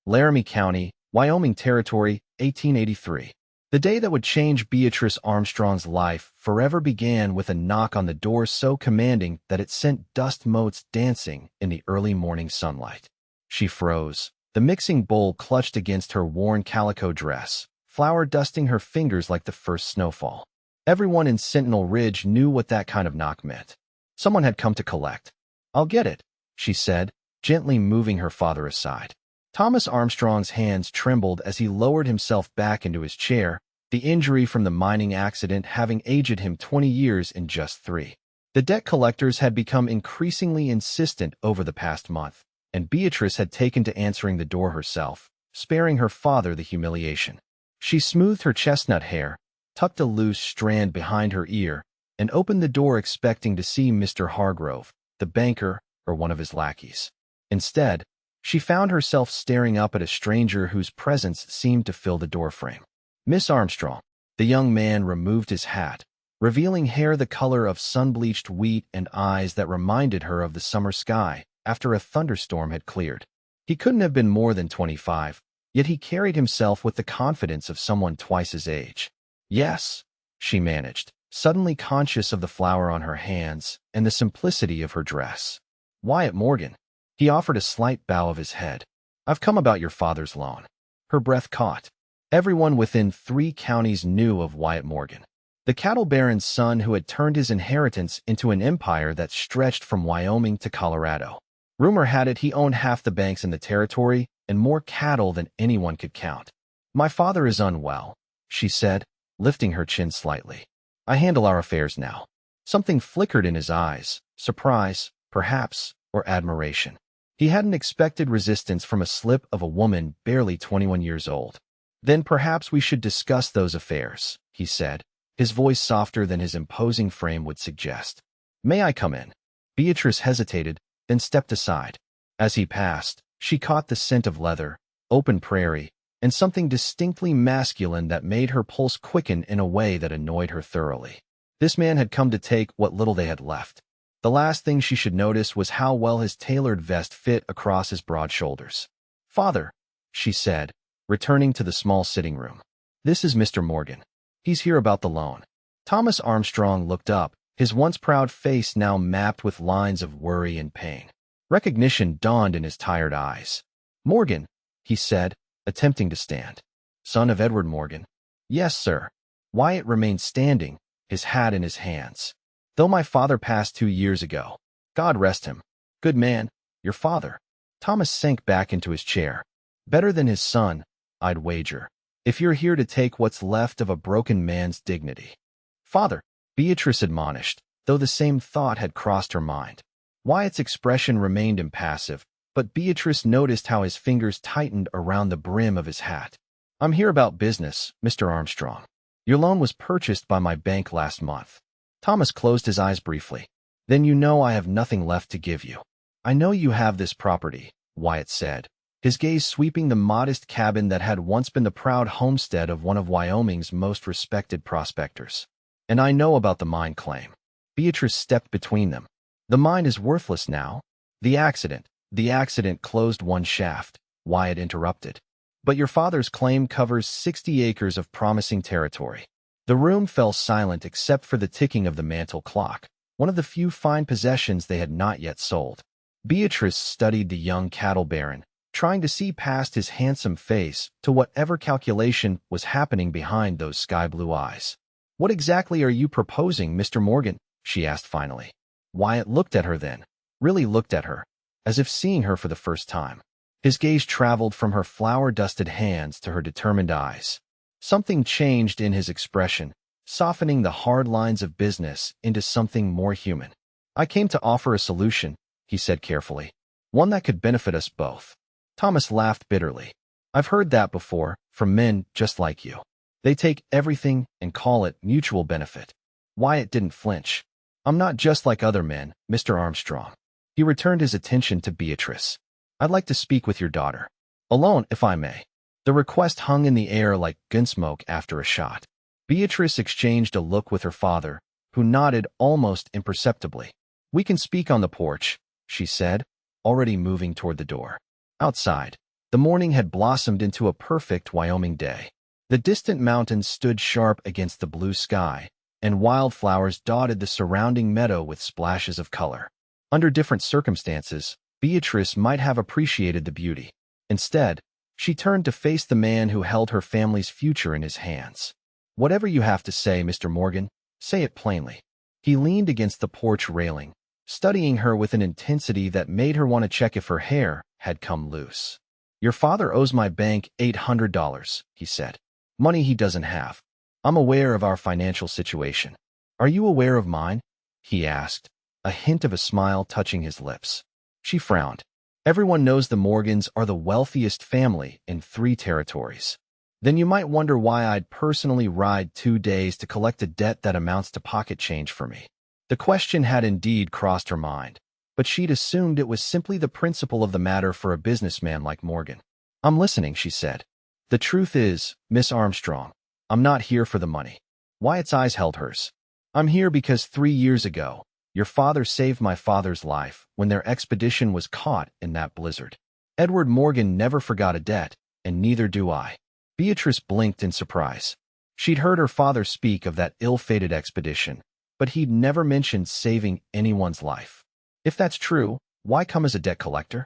Laramie County, Wyoming Territory, 1883. The day that would change Beatrice Armstrong's life forever began with a knock on the door so commanding that it sent dust motes dancing in the early morning sunlight. She froze, the mixing bowl clutched against her worn calico dress, flour dusting her fingers like the first snowfall. Everyone in Sentinel Ridge knew what that kind of knock meant. Someone had come to collect. "I'll get it," she said, gently moving her father aside. Thomas Armstrong's hands trembled as he lowered himself back into his chair, the injury from the mining accident having aged him 20 years in just 3. The debt collectors had become increasingly insistent over the past month, and Beatrice had taken to answering the door herself, sparing her father the humiliation. She smoothed her chestnut hair, tucked a loose strand behind her ear, and opened the door expecting to see Mr. Hargrove, the banker, or one of his lackeys. Instead, she found herself staring up at a stranger whose presence seemed to fill the doorframe. "Miss Armstrong." The young man removed his hat, revealing hair the color of sun-bleached wheat and eyes that reminded her of the summer sky after a thunderstorm had cleared. He couldn't have been more than 25, yet he carried himself with the confidence of someone twice his age. "Yes," she managed, suddenly conscious of the flour on her hands and the simplicity of her dress. "Wyatt Morgan." He offered a slight bow of his head. "I've come about your father's loan." Her breath caught. Everyone within 3 counties knew of Wyatt Morgan, the cattle baron's son who had turned his inheritance into an empire that stretched from Wyoming to Colorado. Rumor had it he owned half the banks in the territory and more cattle than anyone could count. "My father is unwell," she said, lifting her chin slightly. "I handle our affairs now." Something flickered in his eyes, surprise, perhaps, or admiration. He hadn't expected resistance from a slip of a woman barely 21 years old. "Then perhaps we should discuss those affairs," he said, his voice softer than his imposing frame would suggest. "May I come in?" Beatrice hesitated, then stepped aside. As he passed, she caught the scent of leather, open prairie, and something distinctly masculine that made her pulse quicken in a way that annoyed her thoroughly. This man had come to take what little they had left. The last thing she should notice was how well his tailored vest fit across his broad shoulders. "Father," she said, returning to the small sitting room. "This is Mr. Morgan. He's here about the loan." Thomas Armstrong looked up, his once proud face now mapped with lines of worry and pain. Recognition dawned in his tired eyes. "Morgan," he said, attempting to stand. "Son of Edward Morgan." "Yes, sir." Wyatt remained standing, his hat in his hands. "Though my father passed 2 years ago. God rest him. Good man, your father." Thomas sank back into his chair. "Better than his son, I'd wager, if you're here to take what's left of a broken man's dignity." "Father," Beatrice admonished, though the same thought had crossed her mind. Wyatt's expression remained impassive, but Beatrice noticed how his fingers tightened around the brim of his hat. "I'm here about business, Mr. Armstrong. Your loan was purchased by my bank last month." Thomas closed his eyes briefly. "Then you know I have nothing left to give you." "I know you have this property," Wyatt said, his gaze sweeping the modest cabin that had once been the proud homestead of one of Wyoming's most respected prospectors. "And I know about the mine claim." Beatrice stepped between them. "The mine is worthless now." The accident closed one shaft," Wyatt interrupted. "But your father's claim covers 60 acres of promising territory." The room fell silent except for the ticking of the mantel clock, one of the few fine possessions they had not yet sold. Beatrice studied the young cattle baron, trying to see past his handsome face to whatever calculation was happening behind those sky-blue eyes. "What exactly are you proposing, Mr. Morgan?" she asked finally. Wyatt looked at her then, really looked at her, as if seeing her for the first time. His gaze traveled from her flour-dusted hands to her determined eyes. Something changed in his expression, softening the hard lines of business into something more human. "I came to offer a solution," he said carefully, "one that could benefit us both." Thomas laughed bitterly. "I've heard that before, from men just like you. They take everything and call it mutual benefit." Wyatt didn't flinch. "I'm not just like other men, Mr. Armstrong." He returned his attention to Beatrice. "I'd like to speak with your daughter. Alone, if I may." The request hung in the air like gunsmoke after a shot. Beatrice exchanged a look with her father, who nodded almost imperceptibly. "We can speak on the porch," she said, already moving toward the door. "Outside." The morning had blossomed into a perfect Wyoming day. The distant mountains stood sharp against the blue sky, and wildflowers dotted the surrounding meadow with splashes of color. Under different circumstances, Beatrice might have appreciated the beauty. Instead, she turned to face the man who held her family's future in his hands. "Whatever you have to say, Mr. Morgan, say it plainly." He leaned against the porch railing, studying her with an intensity that made her want to check if her hair had come loose. "Your father owes my bank $800, he said. Money he doesn't have. I'm aware of our financial situation. Are you aware of mine?" he asked, a hint of a smile touching his lips. She frowned. "Everyone knows the Morgans are the wealthiest family in 3 territories. Then you might wonder why I'd personally ride 2 days to collect a debt that amounts to pocket change for me." The question had indeed crossed her mind, but she'd assumed it was simply the principle of the matter for a businessman like Morgan. "I'm listening," she said. "The truth is, Miss Armstrong, I'm not here for the money." Wyatt's eyes held hers. "I'm here because 3 years ago, your father saved my father's life when their expedition was caught in that blizzard. Edward Morgan never forgot a debt, and neither do I." Beatrice blinked in surprise. She'd heard her father speak of that ill-fated expedition, but he'd never mentioned saving anyone's life. "If that's true, why come as a debt collector?"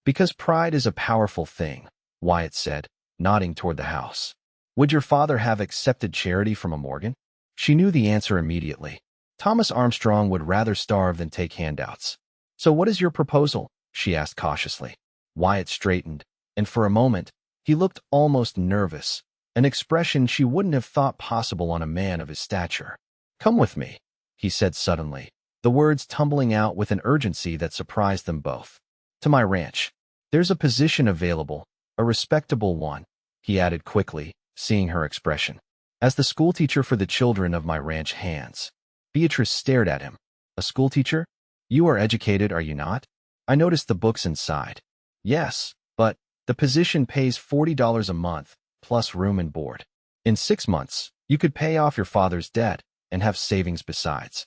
"Because pride is a powerful thing," Wyatt said, nodding toward the house. "Would your father have accepted charity from a Morgan?" She knew the answer immediately. Thomas Armstrong would rather starve than take handouts. "So what is your proposal?" she asked cautiously. Wyatt straightened, and for a moment, he looked almost nervous, an expression she wouldn't have thought possible on a man of his stature. "Come with me," he said suddenly, the words tumbling out with an urgency that surprised them both. "To my ranch. There's a position available, a respectable one," he added quickly, seeing her expression, "as the schoolteacher for the children of my ranch hands." Beatrice stared at him. "A schoolteacher? You are educated, are you not?" "I noticed the books inside." "Yes, but the position pays $40 a month, plus room and board. In 6 months, you could pay off your father's debt and have savings besides."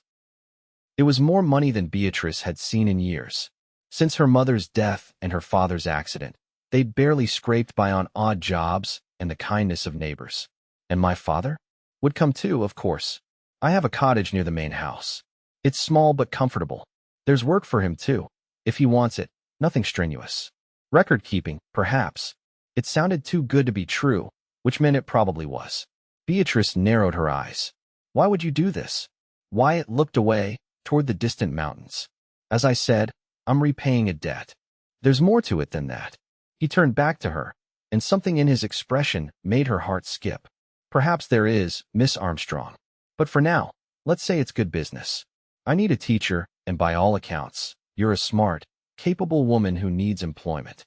It was more money than Beatrice had seen in years. Since her mother's death and her father's accident, they'd barely scraped by on odd jobs and the kindness of neighbors. "And my father?" "Would come too, of course. I have a cottage near the main house. It's small but comfortable. There's work for him too, if he wants it, nothing strenuous. Record-keeping, perhaps." It sounded too good to be true, which meant it probably was. Beatrice narrowed her eyes. "Why would you do this?" Wyatt looked away, toward the distant mountains. "As I said, I'm repaying a debt. There's more to it than that." He turned back to her, and something in his expression made her heart skip. "Perhaps there is, Miss Armstrong. But for now, let's say it's good business. I need a teacher, and by all accounts, you're a smart, capable woman who needs employment."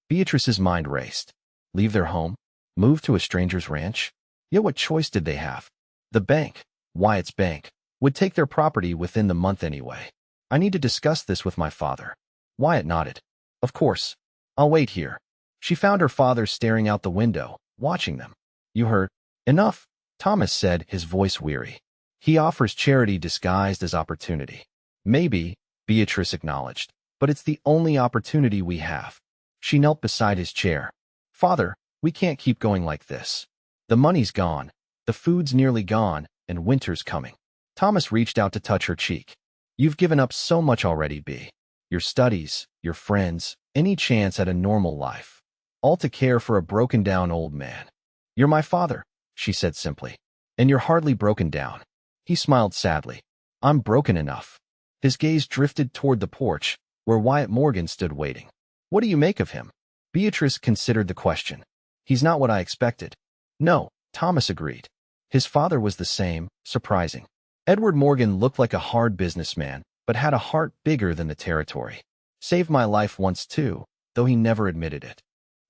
Beatrice's mind raced. Leave their home? Move to a stranger's ranch? Yet what choice did they have? The bank, Wyatt's bank, would take their property within the month anyway. "I need to discuss this with my father." Wyatt nodded. "Of course. I'll wait here." She found her father staring out the window, watching them. "You heard?" "Enough," Thomas said, his voice weary. "He offers charity disguised as opportunity." "Maybe," Beatrice acknowledged, "but it's the only opportunity we have." She knelt beside his chair. "Father, we can't keep going like this. The money's gone, the food's nearly gone, and winter's coming." Thomas reached out to touch her cheek. "You've given up so much already, Bea. Your studies, your friends, any chance at a normal life. All to care for a broken-down old man." "You're my father," she said simply. "And you're hardly broken down." He smiled sadly. "I'm broken enough." His gaze drifted toward the porch, where Wyatt Morgan stood waiting. "What do you make of him?" Beatrice considered the question. "He's not what I expected." "No," Thomas agreed. His father was the same, surprising. Edward Morgan looked like a hard businessman, but had a heart bigger than the territory. Saved my life once too, though he never admitted it.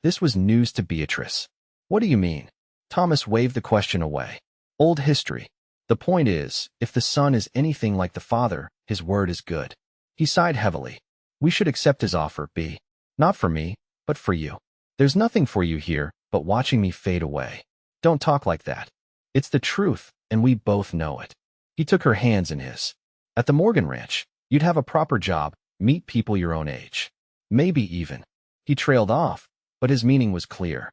This was news to Beatrice. "What do you mean?" Thomas waved the question away. "Old history. The point is, if the son is anything like the father, his word is good." He sighed heavily. "We should accept his offer, Bea. Not for me, but for you. There's nothing for you here but watching me fade away." "Don't talk like that. It's the truth, and we both know it." He took her hands in his. "At the Morgan Ranch, you'd have a proper job, meet people your own age. Maybe even." He trailed off, but his meaning was clear.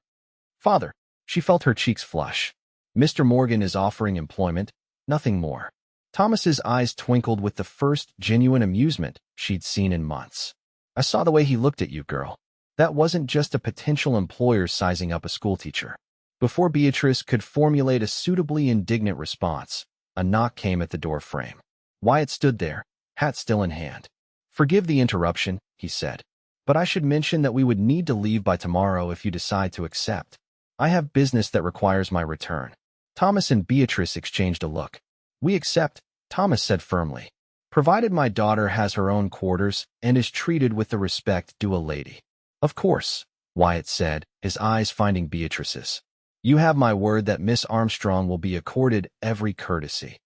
Father, she felt her cheeks flush. Mr. Morgan is offering employment, nothing more. Thomas's eyes twinkled with the first genuine amusement she'd seen in months. I saw the way he looked at you, girl. That wasn't just a potential employer sizing up a schoolteacher. Before Beatrice could formulate a suitably indignant response, a knock came at the door frame. Wyatt stood there, hat still in hand. Forgive the interruption, he said, but I should mention that we would need to leave by tomorrow if you decide to accept. I have business that requires my return. Thomas and Beatrice exchanged a look. We accept, Thomas said firmly, provided my daughter has her own quarters and is treated with the respect due a lady. Of course, Wyatt said, his eyes finding Beatrice's. You have my word that Miss Armstrong will be accorded every courtesy.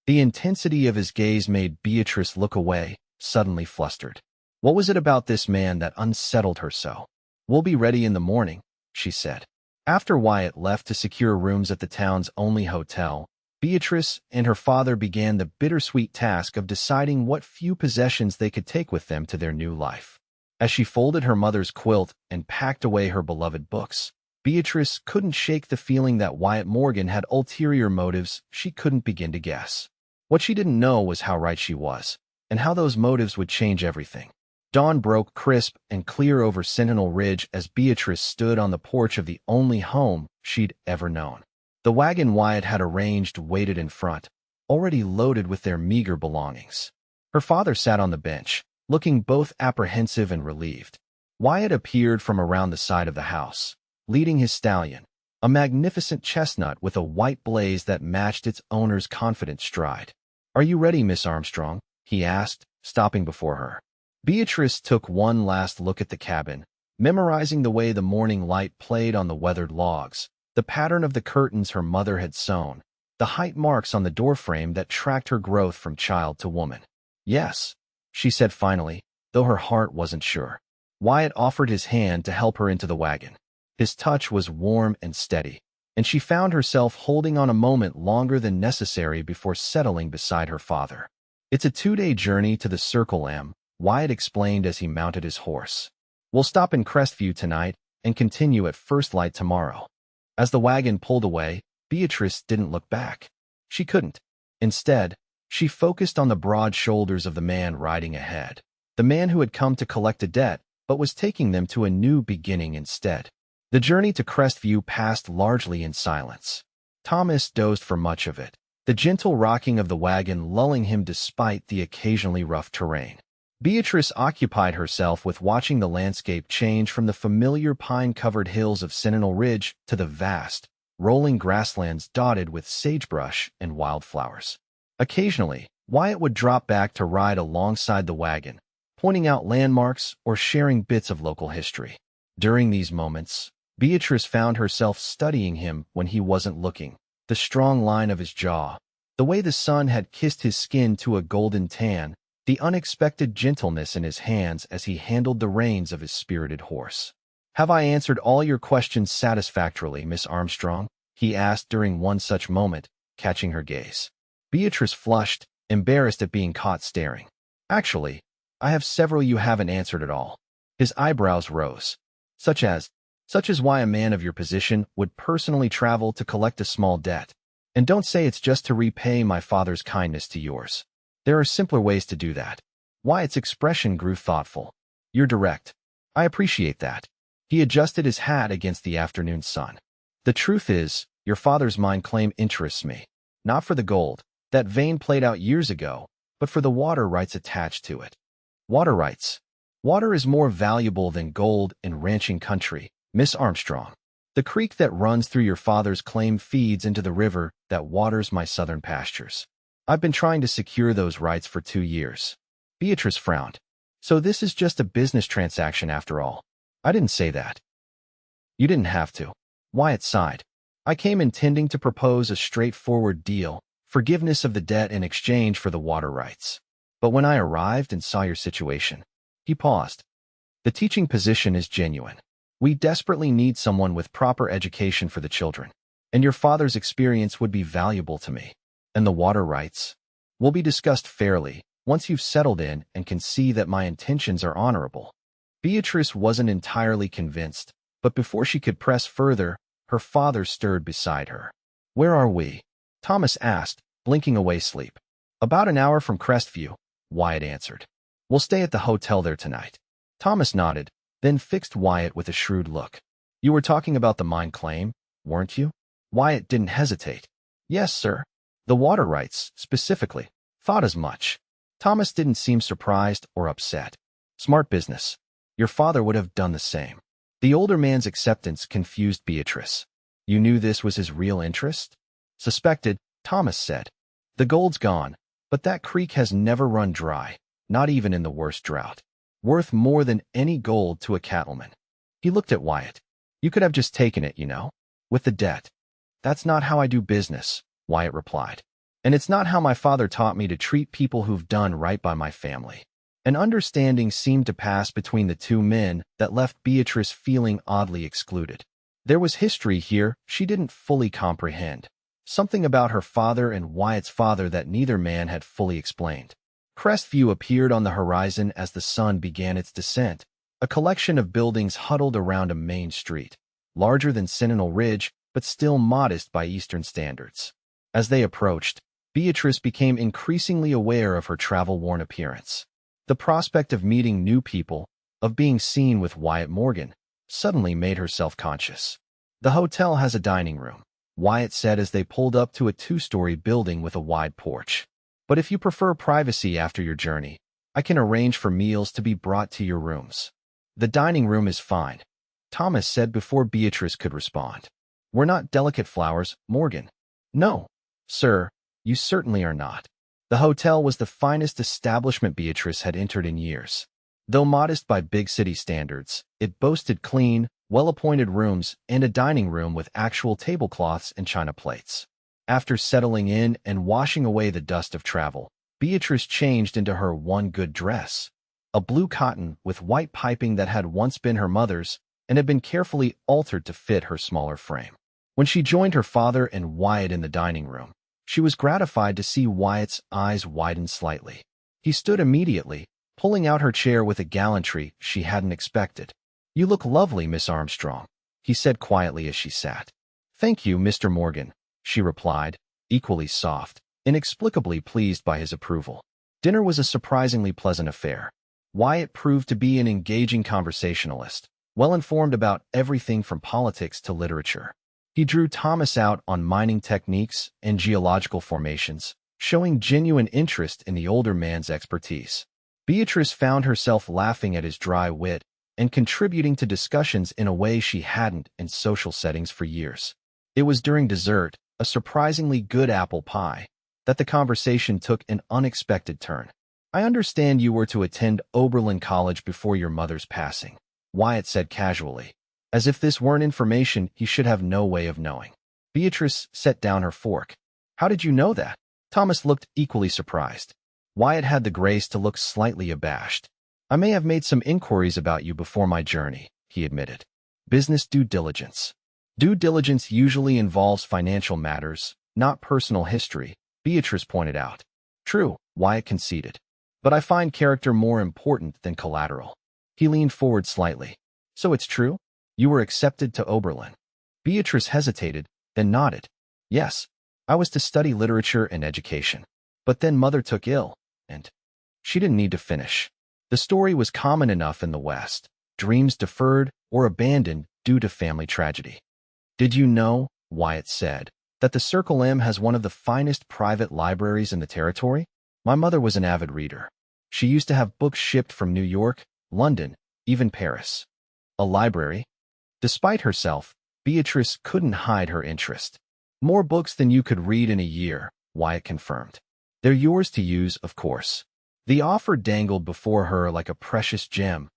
The intensity of his gaze made Beatrice look away, suddenly flustered. What was it about this man that unsettled her so? We'll be ready in the morning, she said. After Wyatt left to secure rooms at the town's only hotel, Beatrice and her father began the bittersweet task of deciding what few possessions they could take with them to their new life. As she folded her mother's quilt and packed away her beloved books, Beatrice couldn't shake the feeling that Wyatt Morgan had ulterior motives she couldn't begin to guess. What she didn't know was how right she was, and how those motives would change everything. Dawn broke crisp and clear over Sentinel Ridge as Beatrice stood on the porch of the only home she'd ever known. The wagon Wyatt had arranged waited in front, already loaded with their meager belongings. Her father sat on the bench, looking both apprehensive and relieved. Wyatt appeared from around the side of the house, leading his stallion, a magnificent chestnut with a white blaze that matched its owner's confident stride. Are you ready, Miss Armstrong? He asked, stopping before her. Beatrice took one last look at the cabin, memorizing the way the morning light played on the weathered logs, the pattern of the curtains her mother had sewn, the height marks on the doorframe that tracked her growth from child to woman. Yes, she said finally, though her heart wasn't sure. Wyatt offered his hand to help her into the wagon. His touch was warm and steady, and she found herself holding on a moment longer than necessary before settling beside her father. It's a 2-day journey to the Circle M, Wyatt explained as he mounted his horse. We'll stop in Crestview tonight and continue at first light tomorrow. As the wagon pulled away, Beatrice didn't look back. She couldn't. Instead, she focused on the broad shoulders of the man riding ahead, the man who had come to collect a debt but was taking them to a new beginning instead. The journey to Crestview passed largely in silence. Thomas dozed for much of it, the gentle rocking of the wagon lulling him despite the occasionally rough terrain. Beatrice occupied herself with watching the landscape change from the familiar pine-covered hills of Sentinel Ridge to the vast, rolling grasslands dotted with sagebrush and wildflowers. Occasionally, Wyatt would drop back to ride alongside the wagon, pointing out landmarks or sharing bits of local history. During these moments, Beatrice found herself studying him when he wasn't looking, the strong line of his jaw, the way the sun had kissed his skin to a golden tan, the unexpected gentleness in his hands as he handled the reins of his spirited horse. Have I answered all your questions satisfactorily, Miss Armstrong? He asked during one such moment, catching her gaze. Beatrice flushed, embarrassed at being caught staring. Actually, I have several you haven't answered at all. His eyebrows rose. Such as why a man of your position would personally travel to collect a small debt. And don't say it's just to repay my father's kindness to yours. There are simpler ways to do that. Wyatt's expression grew thoughtful. You're direct. I appreciate that. He adjusted his hat against the afternoon sun. The truth is, your father's mine claim interests me. Not for the gold, that vein played out years ago, but for the water rights attached to it. Water rights. Water is more valuable than gold in ranching country, Miss Armstrong. The creek that runs through your father's claim feeds into the river that waters my southern pastures. I've been trying to secure those rights for 2 years. Beatrice frowned. So this is just a business transaction after all. I didn't say that. You didn't have to. Wyatt sighed. I came intending to propose a straightforward deal, forgiveness of the debt in exchange for the water rights. But when I arrived and saw your situation, he paused. The teaching position is genuine. We desperately need someone with proper education for the children, and your father's experience would be valuable to me. And the water rights will be discussed fairly once you've settled in and can see that my intentions are honorable. Beatrice wasn't entirely convinced, But before she could press further, her father stirred beside her. "Where are we?" Thomas asked, blinking away sleep. "About an hour from Crestview," Wyatt answered. "We'll stay at the hotel there tonight." Thomas nodded, then fixed Wyatt with a shrewd look. "You were talking about the mine claim, weren't you?" Wyatt didn't hesitate. "Yes, sir. The water rights, specifically. Thought as much." Thomas didn't seem surprised or upset. "Smart business. Your father would have done the same." The older man's acceptance confused Beatrice. "You knew this was his real interest?" "Suspected," Thomas said. "The gold's gone, but that creek has never run dry, not even in the worst drought. Worth more than any gold to a cattleman." He looked at Wyatt. "You could have just taken it, with the debt." "That's not how I do business," Wyatt replied. "And it's not how my father taught me to treat people who've done right by my family." An understanding seemed to pass between the two men that left Beatrice feeling oddly excluded. There was history here she didn't fully comprehend. Something about her father and Wyatt's father that neither man had fully explained. Crestview appeared on the horizon as the sun began its descent, a collection of buildings huddled around a main street, larger than Sentinel Ridge, but still modest by Eastern standards. As they approached, Beatrice became increasingly aware of her travel-worn appearance. The prospect of meeting new people, of being seen with Wyatt Morgan, suddenly made her self-conscious. "The hotel has a dining room," Wyatt said as they pulled up to a two-story building with a wide porch. "But if you prefer privacy after your journey, I can arrange for meals to be brought to your rooms." "The dining room is fine," Thomas said before Beatrice could respond. "We're not delicate flowers, Morgan." "No, sir, you certainly are not." The hotel was the finest establishment Beatrice had entered in years. Though modest by big city standards, it boasted clean, well-appointed rooms and a dining room with actual tablecloths and china plates. After settling in and washing away the dust of travel, Beatrice changed into her one good dress, a blue cotton with white piping that had once been her mother's and had been carefully altered to fit her smaller frame. When she joined her father and Wyatt in the dining room, she was gratified to see Wyatt's eyes widen slightly. He stood immediately, pulling out her chair with a gallantry she hadn't expected. "You look lovely, Miss Armstrong," he said quietly as she sat. "Thank you, Mr. Morgan," she replied, equally soft, inexplicably pleased by his approval. Dinner was a surprisingly pleasant affair. Wyatt proved to be an engaging conversationalist, well-informed about everything from politics to literature. He drew Thomas out on mining techniques and geological formations, showing genuine interest in the older man's expertise. Beatrice found herself laughing at his dry wit and contributing to discussions in a way she hadn't in social settings for years. It was during dessert, a surprisingly good apple pie, that the conversation took an unexpected turn. "I understand you were to attend Oberlin College before your mother's passing," Wyatt said casually, as if this weren't information he should have no way of knowing. Beatrice set down her fork. "How did you know that?" Thomas looked equally surprised. Wyatt had the grace to look slightly abashed. "I may have made some inquiries about you before my journey," he admitted. "Business due diligence." "Due diligence usually involves financial matters, not personal history," Beatrice pointed out. "True," Wyatt conceded. "But I find character more important than collateral." He leaned forward slightly. "So it's true? You were accepted to Oberlin?" Beatrice hesitated, then nodded. "Yes, I was to study literature and education. But then Mother took ill, and—" She didn't need to finish. The story was common enough in the West. Dreams deferred or abandoned due to family tragedy. "Did you know," Wyatt said, "that the Circle M has one of the finest private libraries in the territory? My mother was an avid reader. She used to have books shipped from New York, London, even Paris." "A library?" Despite herself, Beatrice couldn't hide her interest. "More books than you could read in a year," Wyatt confirmed. "They're yours to use, of course." The offer dangled before her like a precious gem.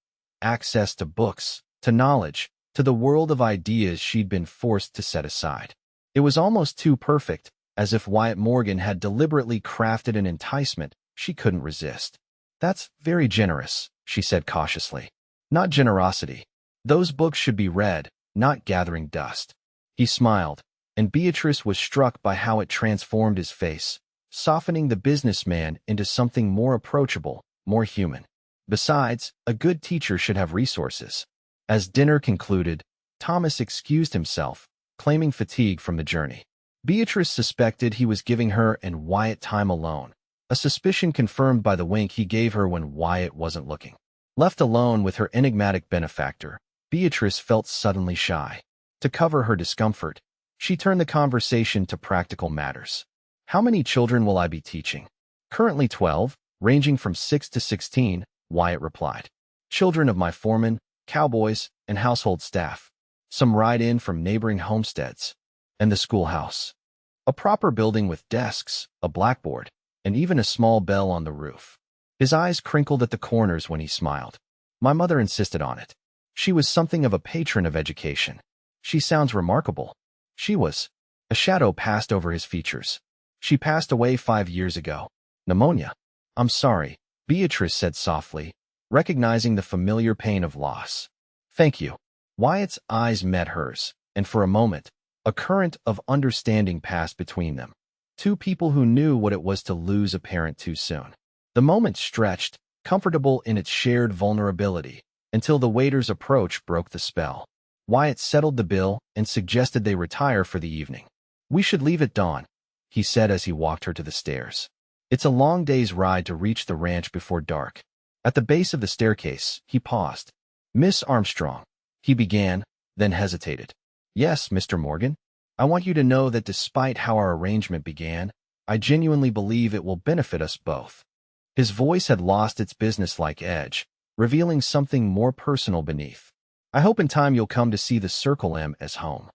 Access to books, to knowledge, to the world of ideas she'd been forced to set aside. It was almost too perfect, as if Wyatt Morgan had deliberately crafted an enticement she couldn't resist. "That's very generous," she said cautiously. "Not generosity. Those books should be read, not gathering dust." He smiled, and Beatrice was struck by how it transformed his face, softening the businessman into something more approachable, more human. Besides, a good teacher should have resources. As dinner concluded, Thomas excused himself, claiming fatigue from the journey. Beatrice suspected he was giving her and Wyatt time alone, a suspicion confirmed by the wink he gave her when Wyatt wasn't looking. Left alone with her enigmatic benefactor, Beatrice felt suddenly shy. To cover her discomfort, she turned the conversation to practical matters. How many children will I be teaching? Currently 12, ranging from 6 to 16, Wyatt replied. Children of my foreman, cowboys, and household staff. Some ride in from neighboring homesteads. And the schoolhouse. A proper building with desks, a blackboard, and even a small bell on the roof. His eyes crinkled at the corners when he smiled. My mother insisted on it. She was something of a patron of education. She sounds remarkable. She was. A shadow passed over his features. She passed away 5 years ago. Pneumonia. I'm sorry, Beatrice said softly, recognizing the familiar pain of loss. Thank you. Wyatt's eyes met hers, and for a moment, a current of understanding passed between them. Two people who knew what it was to lose a parent too soon. The moment stretched, comfortable in its shared vulnerability, until the waiter's approach broke the spell. Wyatt settled the bill and suggested they retire for the evening. We should leave at dawn, he said as he walked her to the stairs. It's a long day's ride to reach the ranch before dark. At the base of the staircase, he paused. Miss Armstrong, he began, then hesitated. Yes, Mr. Morgan. I want you to know that despite how our arrangement began, I genuinely believe it will benefit us both. His voice had lost its businesslike edge, revealing something more personal beneath. I hope in time you'll come to see the Circle M as home.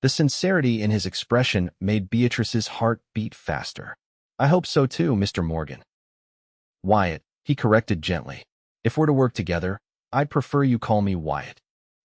The sincerity in his expression made Beatrice's heart beat faster. I hope so too, Mr. Morgan. Wyatt, he corrected gently. If we're to work together, I'd prefer you call me Wyatt.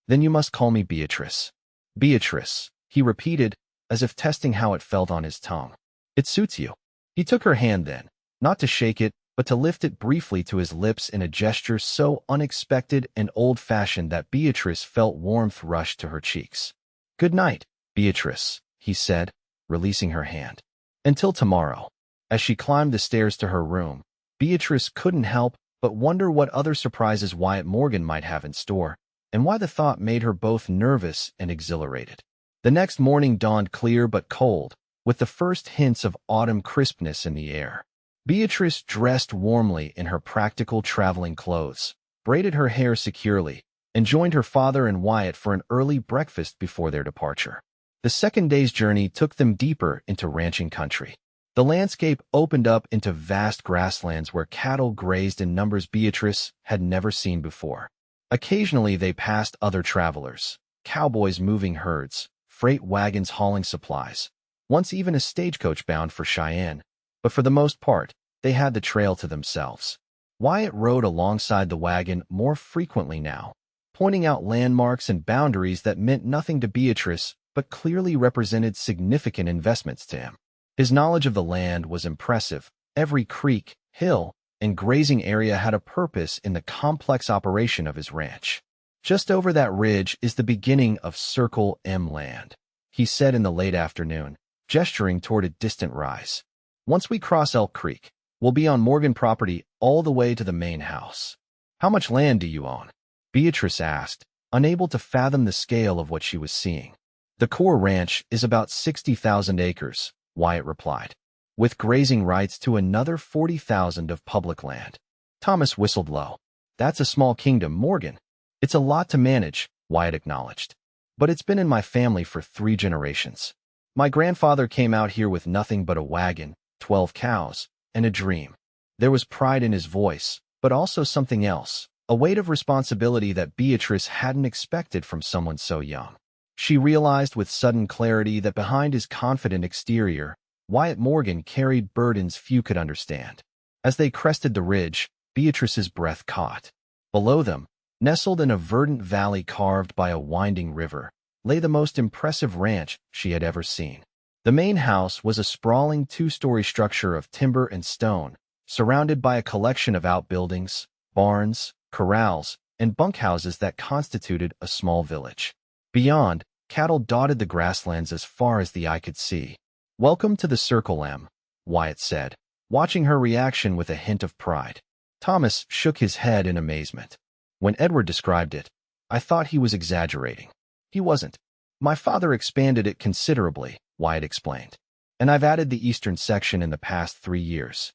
Then you must call me Beatrice. Beatrice, he repeated, as if testing how it felt on his tongue. It suits you. He took her hand then, not to shake it, but to lift it briefly to his lips in a gesture so unexpected and old-fashioned that Beatrice felt warmth rush to her cheeks. Good night, Beatrice, he said, releasing her hand. Until tomorrow. As she climbed the stairs to her room, Beatrice couldn't help but wonder what other surprises Wyatt Morgan might have in store, and why the thought made her both nervous and exhilarated. The next morning dawned clear but cold, with the first hints of autumn crispness in the air. Beatrice dressed warmly in her practical traveling clothes, braided her hair securely, and joined her father and Wyatt for an early breakfast before their departure. The second day's journey took them deeper into ranching country. The landscape opened up into vast grasslands where cattle grazed in numbers Beatrice had never seen before. Occasionally they passed other travelers, cowboys moving herds, freight wagons hauling supplies, once even a stagecoach bound for Cheyenne, but for the most part, they had the trail to themselves. Wyatt rode alongside the wagon more frequently now, pointing out landmarks and boundaries that meant nothing to Beatrice but clearly represented significant investments to him. His knowledge of the land was impressive. Every creek, hill, and grazing area had a purpose in the complex operation of his ranch. Just over that ridge is the beginning of Circle M land, he said in the late afternoon, gesturing toward a distant rise. Once we cross Elk Creek, we'll be on Morgan property all the way to the main house. How much land do you own? Beatrice asked, unable to fathom the scale of what she was seeing. The core ranch is about 60,000 acres, Wyatt replied, with grazing rights to another 40,000 of public land. Thomas whistled low. That's a small kingdom, Morgan. It's a lot to manage, Wyatt acknowledged. But it's been in my family for 3 generations. My grandfather came out here with nothing but a wagon, 12 cows, and a dream. There was pride in his voice, but also something else, a weight of responsibility that Beatrice hadn't expected from someone so young. She realized with sudden clarity that behind his confident exterior, Wyatt Morgan carried burdens few could understand. As they crested the ridge, Beatrice's breath caught. Below them, nestled in a verdant valley carved by a winding river, lay the most impressive ranch she had ever seen. The main house was a sprawling 2-story structure of timber and stone, surrounded by a collection of outbuildings, barns, corrals, and bunkhouses that constituted a small village. Beyond, cattle dotted the grasslands as far as the eye could see. Welcome to the Circle M, Wyatt said, watching her reaction with a hint of pride. Thomas shook his head in amazement. When Edward described it, I thought he was exaggerating. He wasn't. My father expanded it considerably, Wyatt explained. And I've added the eastern section in the past 3 years.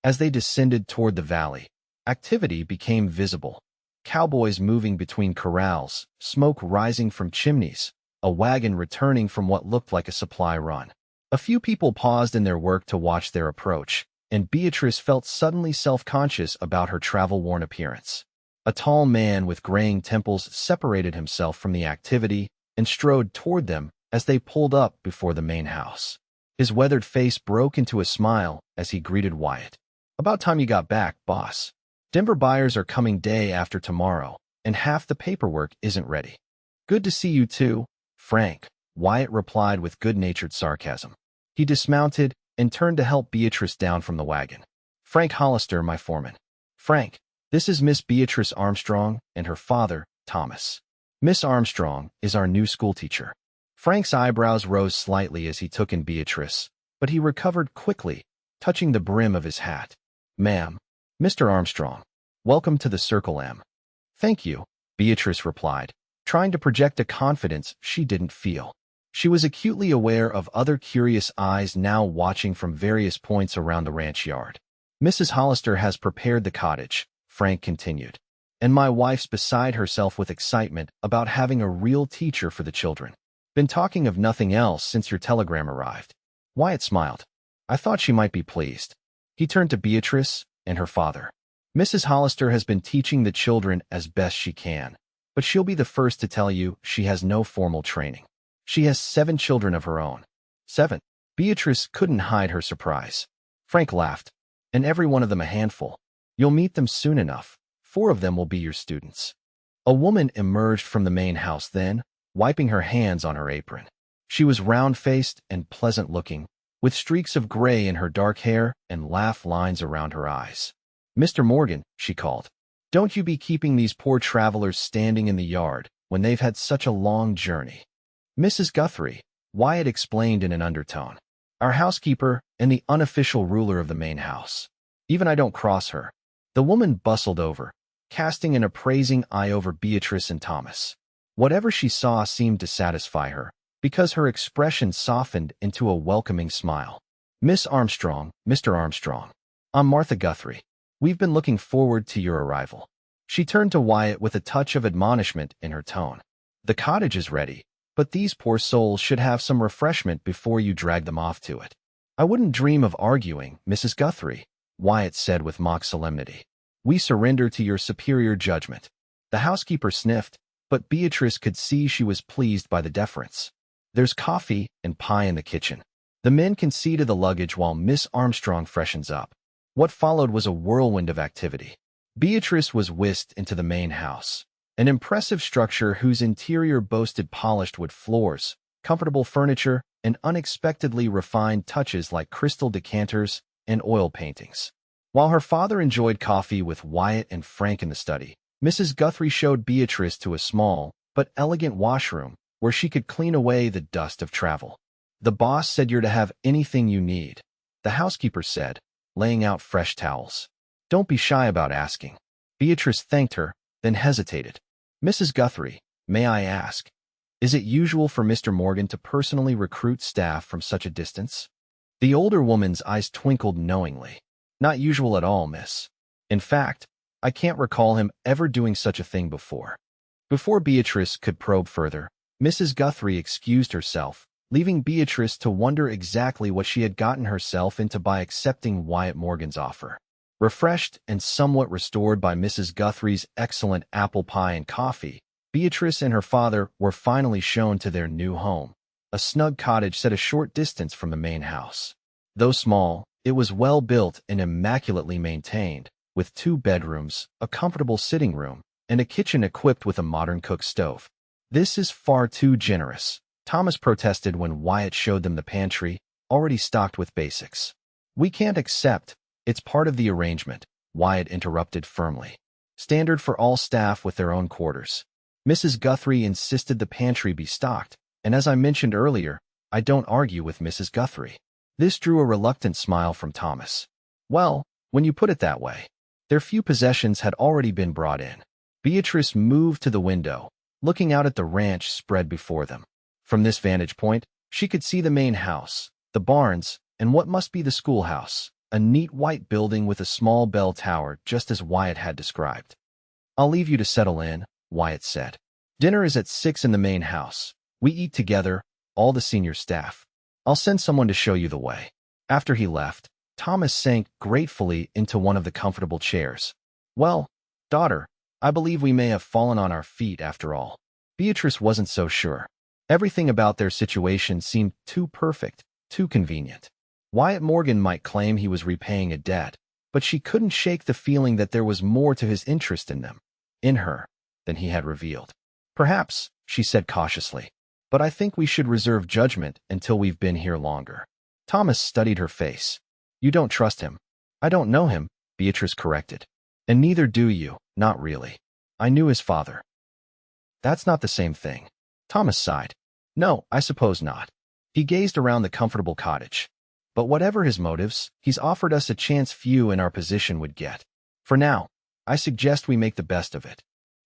As they descended toward the valley, activity became visible. Cowboys moving between corrals, smoke rising from chimneys, a wagon returning from what looked like a supply run. A few people paused in their work to watch their approach, and Beatrice felt suddenly self-conscious about her travel-worn appearance. A tall man with graying temples separated himself from the activity and strode toward them as they pulled up before the main house. His weathered face broke into a smile as he greeted Wyatt. "About time you got back, boss. Denver buyers are coming day after tomorrow, and half the paperwork isn't ready." "Good to see you too, Frank," Wyatt replied with good-natured sarcasm. He dismounted and turned to help Beatrice down from the wagon. "Frank Hollister, my foreman." "Frank, this is Miss Beatrice Armstrong and her father, Thomas. Miss Armstrong is our new schoolteacher." Frank's eyebrows rose slightly as he took in Beatrice, but he recovered quickly, touching the brim of his hat. "Ma'am, Mr. Armstrong, welcome to the Circle M." "Thank you," Beatrice replied, trying to project a confidence she didn't feel. She was acutely aware of other curious eyes now watching from various points around the ranch yard. "Mrs. Hollister has prepared the cottage," Frank continued, "and my wife's beside herself with excitement about having a real teacher for the children. Been talking of nothing else since your telegram arrived." Wyatt smiled. "I thought she might be pleased." He turned to Beatrice and her father. "Mrs. Hollister has been teaching the children as best she can, but she'll be the first to tell you she has no formal training. She has 7 children of her own." "7?" Beatrice couldn't hide her surprise. Frank laughed. "And every one of them a handful. You'll meet them soon enough. 4 of them will be your students." A woman emerged from the main house then, wiping her hands on her apron. She was round-faced and pleasant-looking, with streaks of gray in her dark hair and laugh lines around her eyes. "Mr. Morgan," she called, "don't you be keeping these poor travelers standing in the yard when they've had such a long journey." "Mrs. Guthrie," Wyatt explained in an undertone, "our housekeeper and the unofficial ruler of the main house. Even I don't cross her." The woman bustled over, casting an appraising eye over Beatrice and Thomas. Whatever she saw seemed to satisfy her, because her expression softened into a welcoming smile. "Miss Armstrong, Mr. Armstrong. I'm Martha Guthrie. We've been looking forward to your arrival." She turned to Wyatt with a touch of admonishment in her tone. "The cottage is ready, but these poor souls should have some refreshment before you drag them off to it." "I wouldn't dream of arguing, Mrs. Guthrie," Wyatt said with mock solemnity. "We surrender to your superior judgment." The housekeeper sniffed, but Beatrice could see she was pleased by the deference. "There's coffee and pie in the kitchen. The men can see to the luggage while Miss Armstrong freshens up." What followed was a whirlwind of activity. Beatrice was whisked into the main house, an impressive structure whose interior boasted polished wood floors, comfortable furniture, and unexpectedly refined touches like crystal decanters and oil paintings. While her father enjoyed coffee with Wyatt and Frank in the study, Mrs. Guthrie showed Beatrice to a small but elegant washroom where she could clean away the dust of travel. "The boss said you're to have anything you need," the housekeeper said, laying out fresh towels. "Don't be shy about asking." Beatrice thanked her, then hesitated. "Mrs. Guthrie, may I ask, is it usual for Mr. Morgan to personally recruit staff from such a distance?" The older woman's eyes twinkled knowingly. "Not usual at all, miss. In fact, I can't recall him ever doing such a thing before." Before Beatrice could probe further, Mrs. Guthrie excused herself, leaving Beatrice to wonder exactly what she had gotten herself into by accepting Wyatt Morgan's offer. Refreshed and somewhat restored by Mrs. Guthrie's excellent apple pie and coffee, Beatrice and her father were finally shown to their new home, a snug cottage set a short distance from the main house. Though small, it was well built and immaculately maintained, with 2 bedrooms, a comfortable sitting room, and a kitchen equipped with a modern cook stove. "This is far too generous," Thomas protested when Wyatt showed them the pantry, already stocked with basics. "We can't accept. It's part of the arrangement," Wyatt interrupted firmly. "Standard for all staff with their own quarters." Mrs. Guthrie insisted the pantry be stocked, and as I mentioned earlier, I don't argue with Mrs. Guthrie. This drew a reluctant smile from Thomas. "Well, when you put it that way." Their few possessions had already been brought in. Beatrice moved to the window, looking out at the ranch spread before them. From this vantage point, she could see the main house, the barns, and what must be the schoolhouse, a neat white building with a small bell tower just as Wyatt had described. "I'll leave you to settle in," Wyatt said. "Dinner is at 6 in the main house. We eat together, all the senior staff. I'll send someone to show you the way." After he left, Thomas sank gratefully into one of the comfortable chairs. "Well, daughter, I believe we may have fallen on our feet after all." Beatrice wasn't so sure. Everything about their situation seemed too perfect, too convenient. Wyatt Morgan might claim he was repaying a debt, but she couldn't shake the feeling that there was more to his interest in them, in her, than he had revealed. "Perhaps," she said cautiously, "but I think we should reserve judgment until we've been here longer." Thomas studied her face. "You don't trust him." "I don't know him," Beatrice corrected. "And neither do you, not really. I knew his father." "That's not the same thing." Thomas sighed. "No, I suppose not." He gazed around the comfortable cottage. "But whatever his motives, he's offered us a chance few in our position would get. For now, I suggest we make the best of it."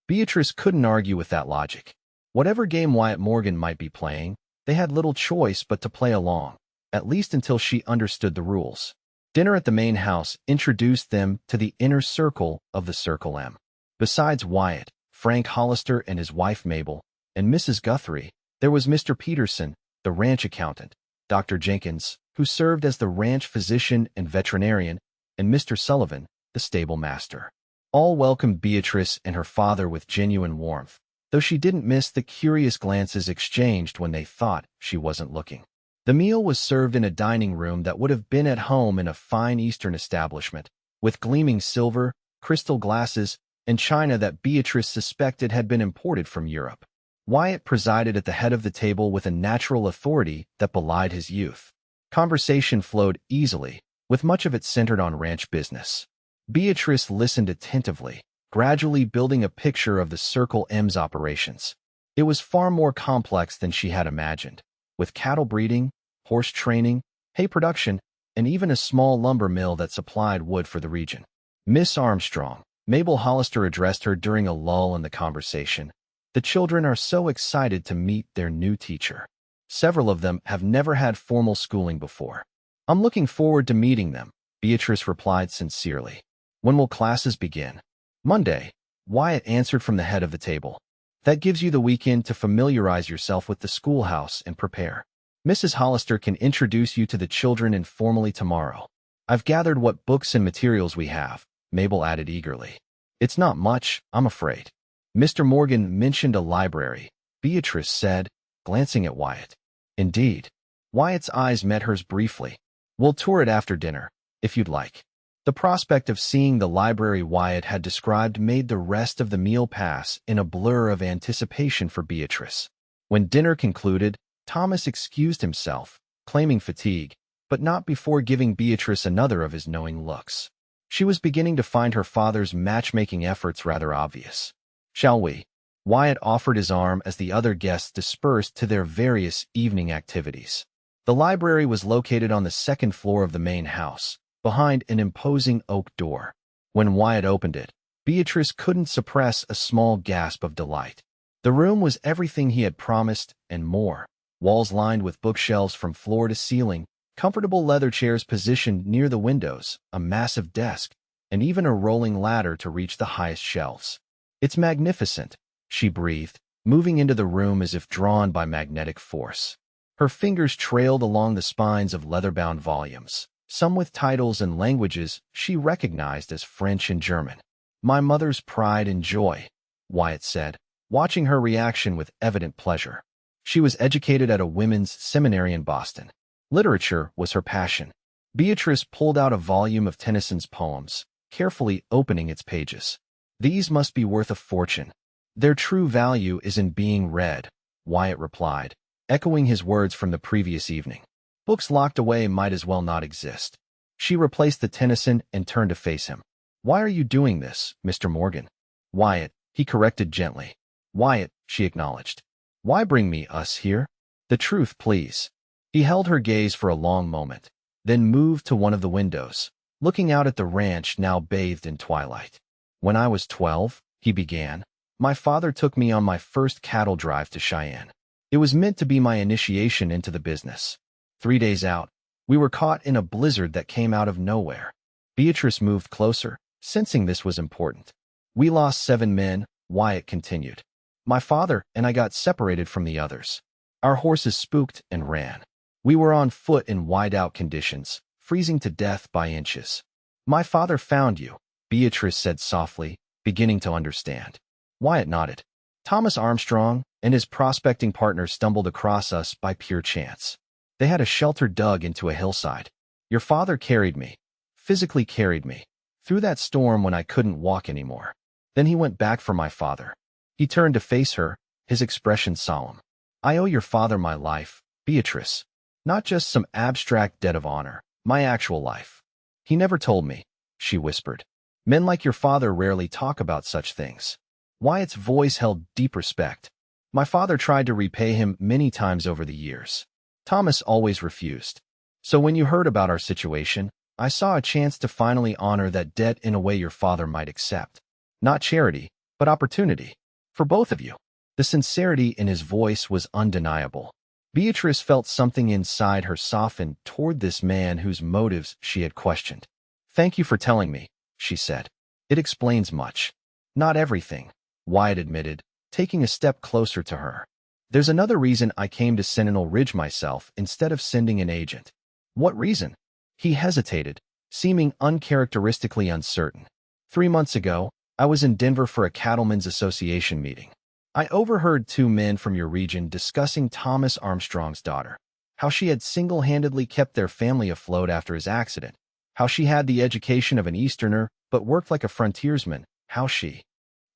Beatrice couldn't argue with that logic. Whatever game Wyatt Morgan might be playing, they had little choice but to play along, at least until she understood the rules. Dinner at the main house introduced them to the inner circle of the Circle M. Besides Wyatt, Frank Hollister and his wife Mabel, and Mrs. Guthrie, there was Mr. Peterson, the ranch accountant, Dr. Jenkins, who served as the ranch physician and veterinarian, and Mr. Sullivan, the stable master. All welcomed Beatrice and her father with genuine warmth, though she didn't miss the curious glances exchanged when they thought she wasn't looking. The meal was served in a dining room that would have been at home in a fine Eastern establishment, with gleaming silver, crystal glasses, and china that Beatrice suspected had been imported from Europe. Wyatt presided at the head of the table with a natural authority that belied his youth. Conversation flowed easily, with much of it centered on ranch business. Beatrice listened attentively, gradually building a picture of the Circle M's operations. It was far more complex than she had imagined, with cattle breeding, horse training, hay production, and even a small lumber mill that supplied wood for the region. "Miss Armstrong," Mabel Hollister addressed her during a lull in the conversation. "The children are so excited to meet their new teacher. Several of them have never had formal schooling before." "I'm looking forward to meeting them," Beatrice replied sincerely. "When will classes begin?" "Monday," Wyatt answered from the head of the table. "That gives you the weekend to familiarize yourself with the schoolhouse and prepare. Mrs. Hollister can introduce you to the children informally tomorrow. I've gathered what books and materials we have," Mabel added eagerly. "It's not much, I'm afraid." "Mr. Morgan mentioned a library," Beatrice said, glancing at Wyatt. "Indeed." Wyatt's eyes met hers briefly. "We'll tour it after dinner, if you'd like." The prospect of seeing the library Wyatt had described made the rest of the meal pass in a blur of anticipation for Beatrice. When dinner concluded, Thomas excused himself, claiming fatigue, but not before giving Beatrice another of his knowing looks. She was beginning to find her father's matchmaking efforts rather obvious. "Shall we?" Wyatt offered his arm as the other guests dispersed to their various evening activities. The library was located on the second floor of the main house, behind an imposing oak door. When Wyatt opened it, Beatrice couldn't suppress a small gasp of delight. The room was everything he had promised and more. Walls lined with bookshelves from floor to ceiling, comfortable leather chairs positioned near the windows, a massive desk, and even a rolling ladder to reach the highest shelves. "It's magnificent," she breathed, moving into the room as if drawn by magnetic force. Her fingers trailed along the spines of leather-bound volumes, some with titles and languages she recognized as French and German. "My mother's pride and joy," Wyatt said, watching her reaction with evident pleasure. She was educated at a women's seminary in Boston. Literature was her passion. Beatrice pulled out a volume of Tennyson's poems, carefully opening its pages. "These must be worth a fortune. Their true value is in being read," Wyatt replied, echoing his words from the previous evening. "Books locked away might as well not exist." She replaced the Tennyson and turned to face him. "Why are you doing this, Mr. Morgan?" "Wyatt," he corrected gently. "Wyatt," she acknowledged. "Why bring us here? The truth, please." He held her gaze for a long moment, then moved to one of the windows, looking out at the ranch now bathed in twilight. "When I was 12, he began, My father took me on my first cattle drive to Cheyenne. It was meant to be my initiation into the business. 3 days out, we were caught in a blizzard that came out of nowhere. Beatrice moved closer, sensing this was important. We lost 7 men, Wyatt continued. My father and I got separated from the others. Our horses spooked and ran. We were on foot in whiteout conditions, freezing to death by inches. My father found you, Beatrice said softly, beginning to understand. Wyatt nodded. Thomas Armstrong and his prospecting partner stumbled across us by pure chance. They had a shelter dug into a hillside. Your father carried me, physically carried me, through that storm when I couldn't walk anymore. Then he went back for my father. He turned to face her, his expression solemn. I owe your father my life, Beatrice. Not just some abstract debt of honor, my actual life. He never told me, she whispered. Men like your father rarely talk about such things. Wyatt's voice held deep respect. My father tried to repay him many times over the years. Thomas always refused. So when you heard about our situation, I saw a chance to finally honor that debt in a way your father might accept. Not charity, but opportunity. For both of you. The sincerity in his voice was undeniable. Beatrice felt something inside her soften toward this man whose motives she had questioned. Thank you for telling me, she said. It explains much. Not everything, Wyatt admitted, taking a step closer to her. There's another reason I came to Sentinel Ridge myself instead of sending an agent. What reason? He hesitated, seeming uncharacteristically uncertain. 3 months ago, I was in Denver for a Cattlemen's Association meeting. I overheard 2 men from your region discussing Thomas Armstrong's daughter, how she had single-handedly kept their family afloat after his accident, how she had the education of an Easterner but worked like a frontiersman, how she...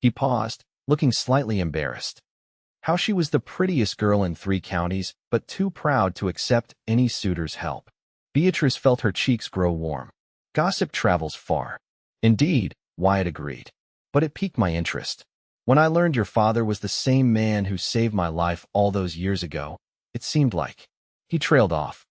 He paused, looking slightly embarrassed. How she was the prettiest girl in 3 counties, but too proud to accept any suitor's help. Beatrice felt her cheeks grow warm. Gossip travels far. Indeed, Wyatt agreed. But it piqued my interest. When I learned your father was the same man who saved my life all those years ago, it seemed like... He trailed off.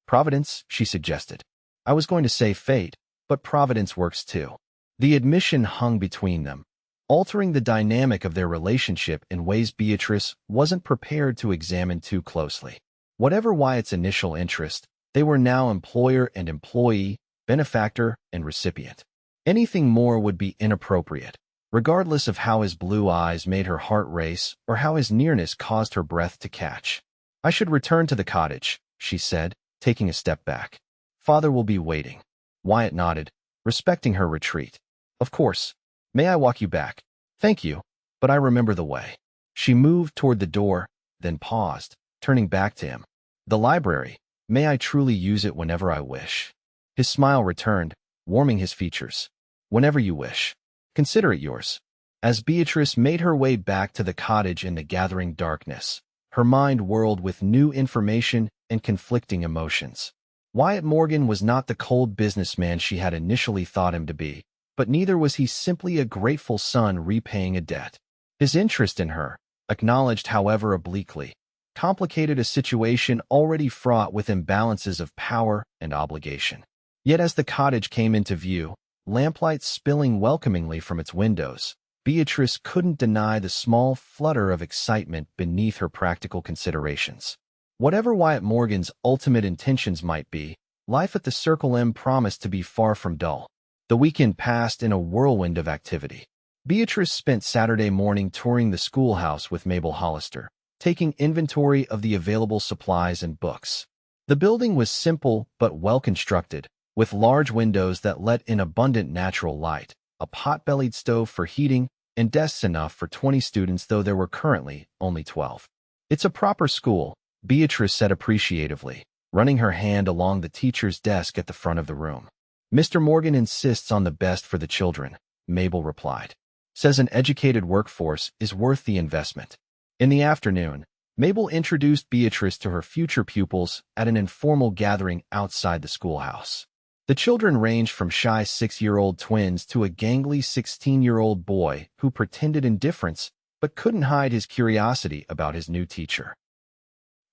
Providence, she suggested. I was going to say fate, but Providence works too. The admission hung between them, altering the dynamic of their relationship in ways Beatrice wasn't prepared to examine too closely. Whatever Wyatt's initial interest, they were now employer and employee, benefactor and recipient. Anything more would be inappropriate, regardless of how his blue eyes made her heart race or how his nearness caused her breath to catch. I should return to the cottage, she said, taking a step back. Father will be waiting. Wyatt nodded, respecting her retreat. Of course. May I walk you back? Thank you, but I remember the way. She moved toward the door, then paused, turning back to him. The library. May I truly use it whenever I wish? His smile returned, warming his features. Whenever you wish. Consider it yours. As Beatrice made her way back to the cottage in the gathering darkness, her mind whirled with new information and conflicting emotions. Wyatt Morgan was not the cold businessman she had initially thought him to be, but neither was he simply a grateful son repaying a debt. His interest in her, acknowledged however obliquely, complicated a situation already fraught with imbalances of power and obligation. Yet as the cottage came into view, lamplight spilling welcomingly from its windows, Beatrice couldn't deny the small flutter of excitement beneath her practical considerations. Whatever Wyatt Morgan's ultimate intentions might be, life at the Circle M promised to be far from dull. The weekend passed in a whirlwind of activity. Beatrice spent Saturday morning touring the schoolhouse with Mabel Hollister, taking inventory of the available supplies and books. The building was simple but well-constructed, with large windows that let in abundant natural light, a pot-bellied stove for heating, and desks enough for 20 students, though there were currently only 12. It's a proper school, Beatrice said appreciatively, running her hand along the teacher's desk at the front of the room. Mr. Morgan insists on the best for the children, Mabel replied. Says an educated workforce is worth the investment. In the afternoon, Mabel introduced Beatrice to her future pupils at an informal gathering outside the schoolhouse. The children ranged from shy 6-year-old twins to a gangly 16-year-old boy who pretended indifference but couldn't hide his curiosity about his new teacher.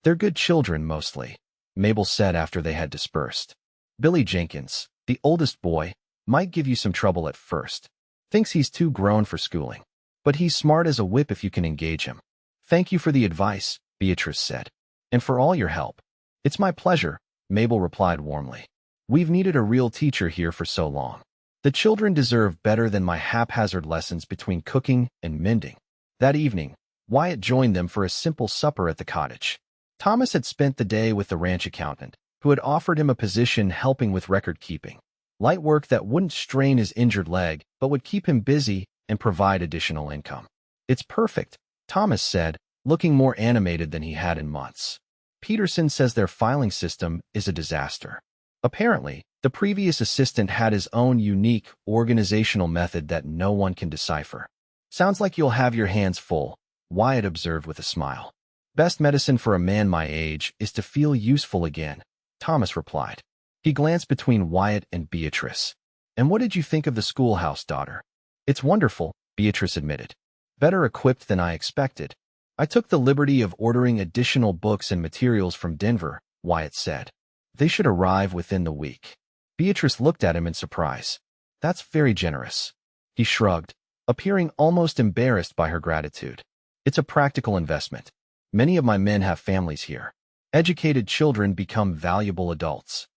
They're good children, mostly, Mabel said after they had dispersed. Billy Jenkins, the oldest boy, might give you some trouble at first. Thinks he's too grown for schooling. But he's smart as a whip if you can engage him. Thank you for the advice, Beatrice said. And for all your help. It's my pleasure, Mabel replied warmly. We've needed a real teacher here for so long. The children deserve better than my haphazard lessons between cooking and mending. That evening, Wyatt joined them for a simple supper at the cottage. Thomas had spent the day with the ranch accountant, who had offered him a position helping with record-keeping. Light work that wouldn't strain his injured leg, but would keep him busy and provide additional income. It's perfect, Thomas said, looking more animated than he had in months. Peterson says their filing system is a disaster. Apparently, the previous assistant had his own unique organizational method that no one can decipher. Sounds like you'll have your hands full, Wyatt observed with a smile. Best medicine for a man my age is to feel useful again, Thomas replied. He glanced between Wyatt and Beatrice. And what did you think of the schoolhouse, daughter? It's wonderful, Beatrice admitted. Better equipped than I expected. I took the liberty of ordering additional books and materials from Denver, Wyatt said. They should arrive within the week. Beatrice looked at him in surprise. That's very generous. He shrugged, appearing almost embarrassed by her gratitude. It's a practical investment. Many of my men have families here. Educated children become valuable adults.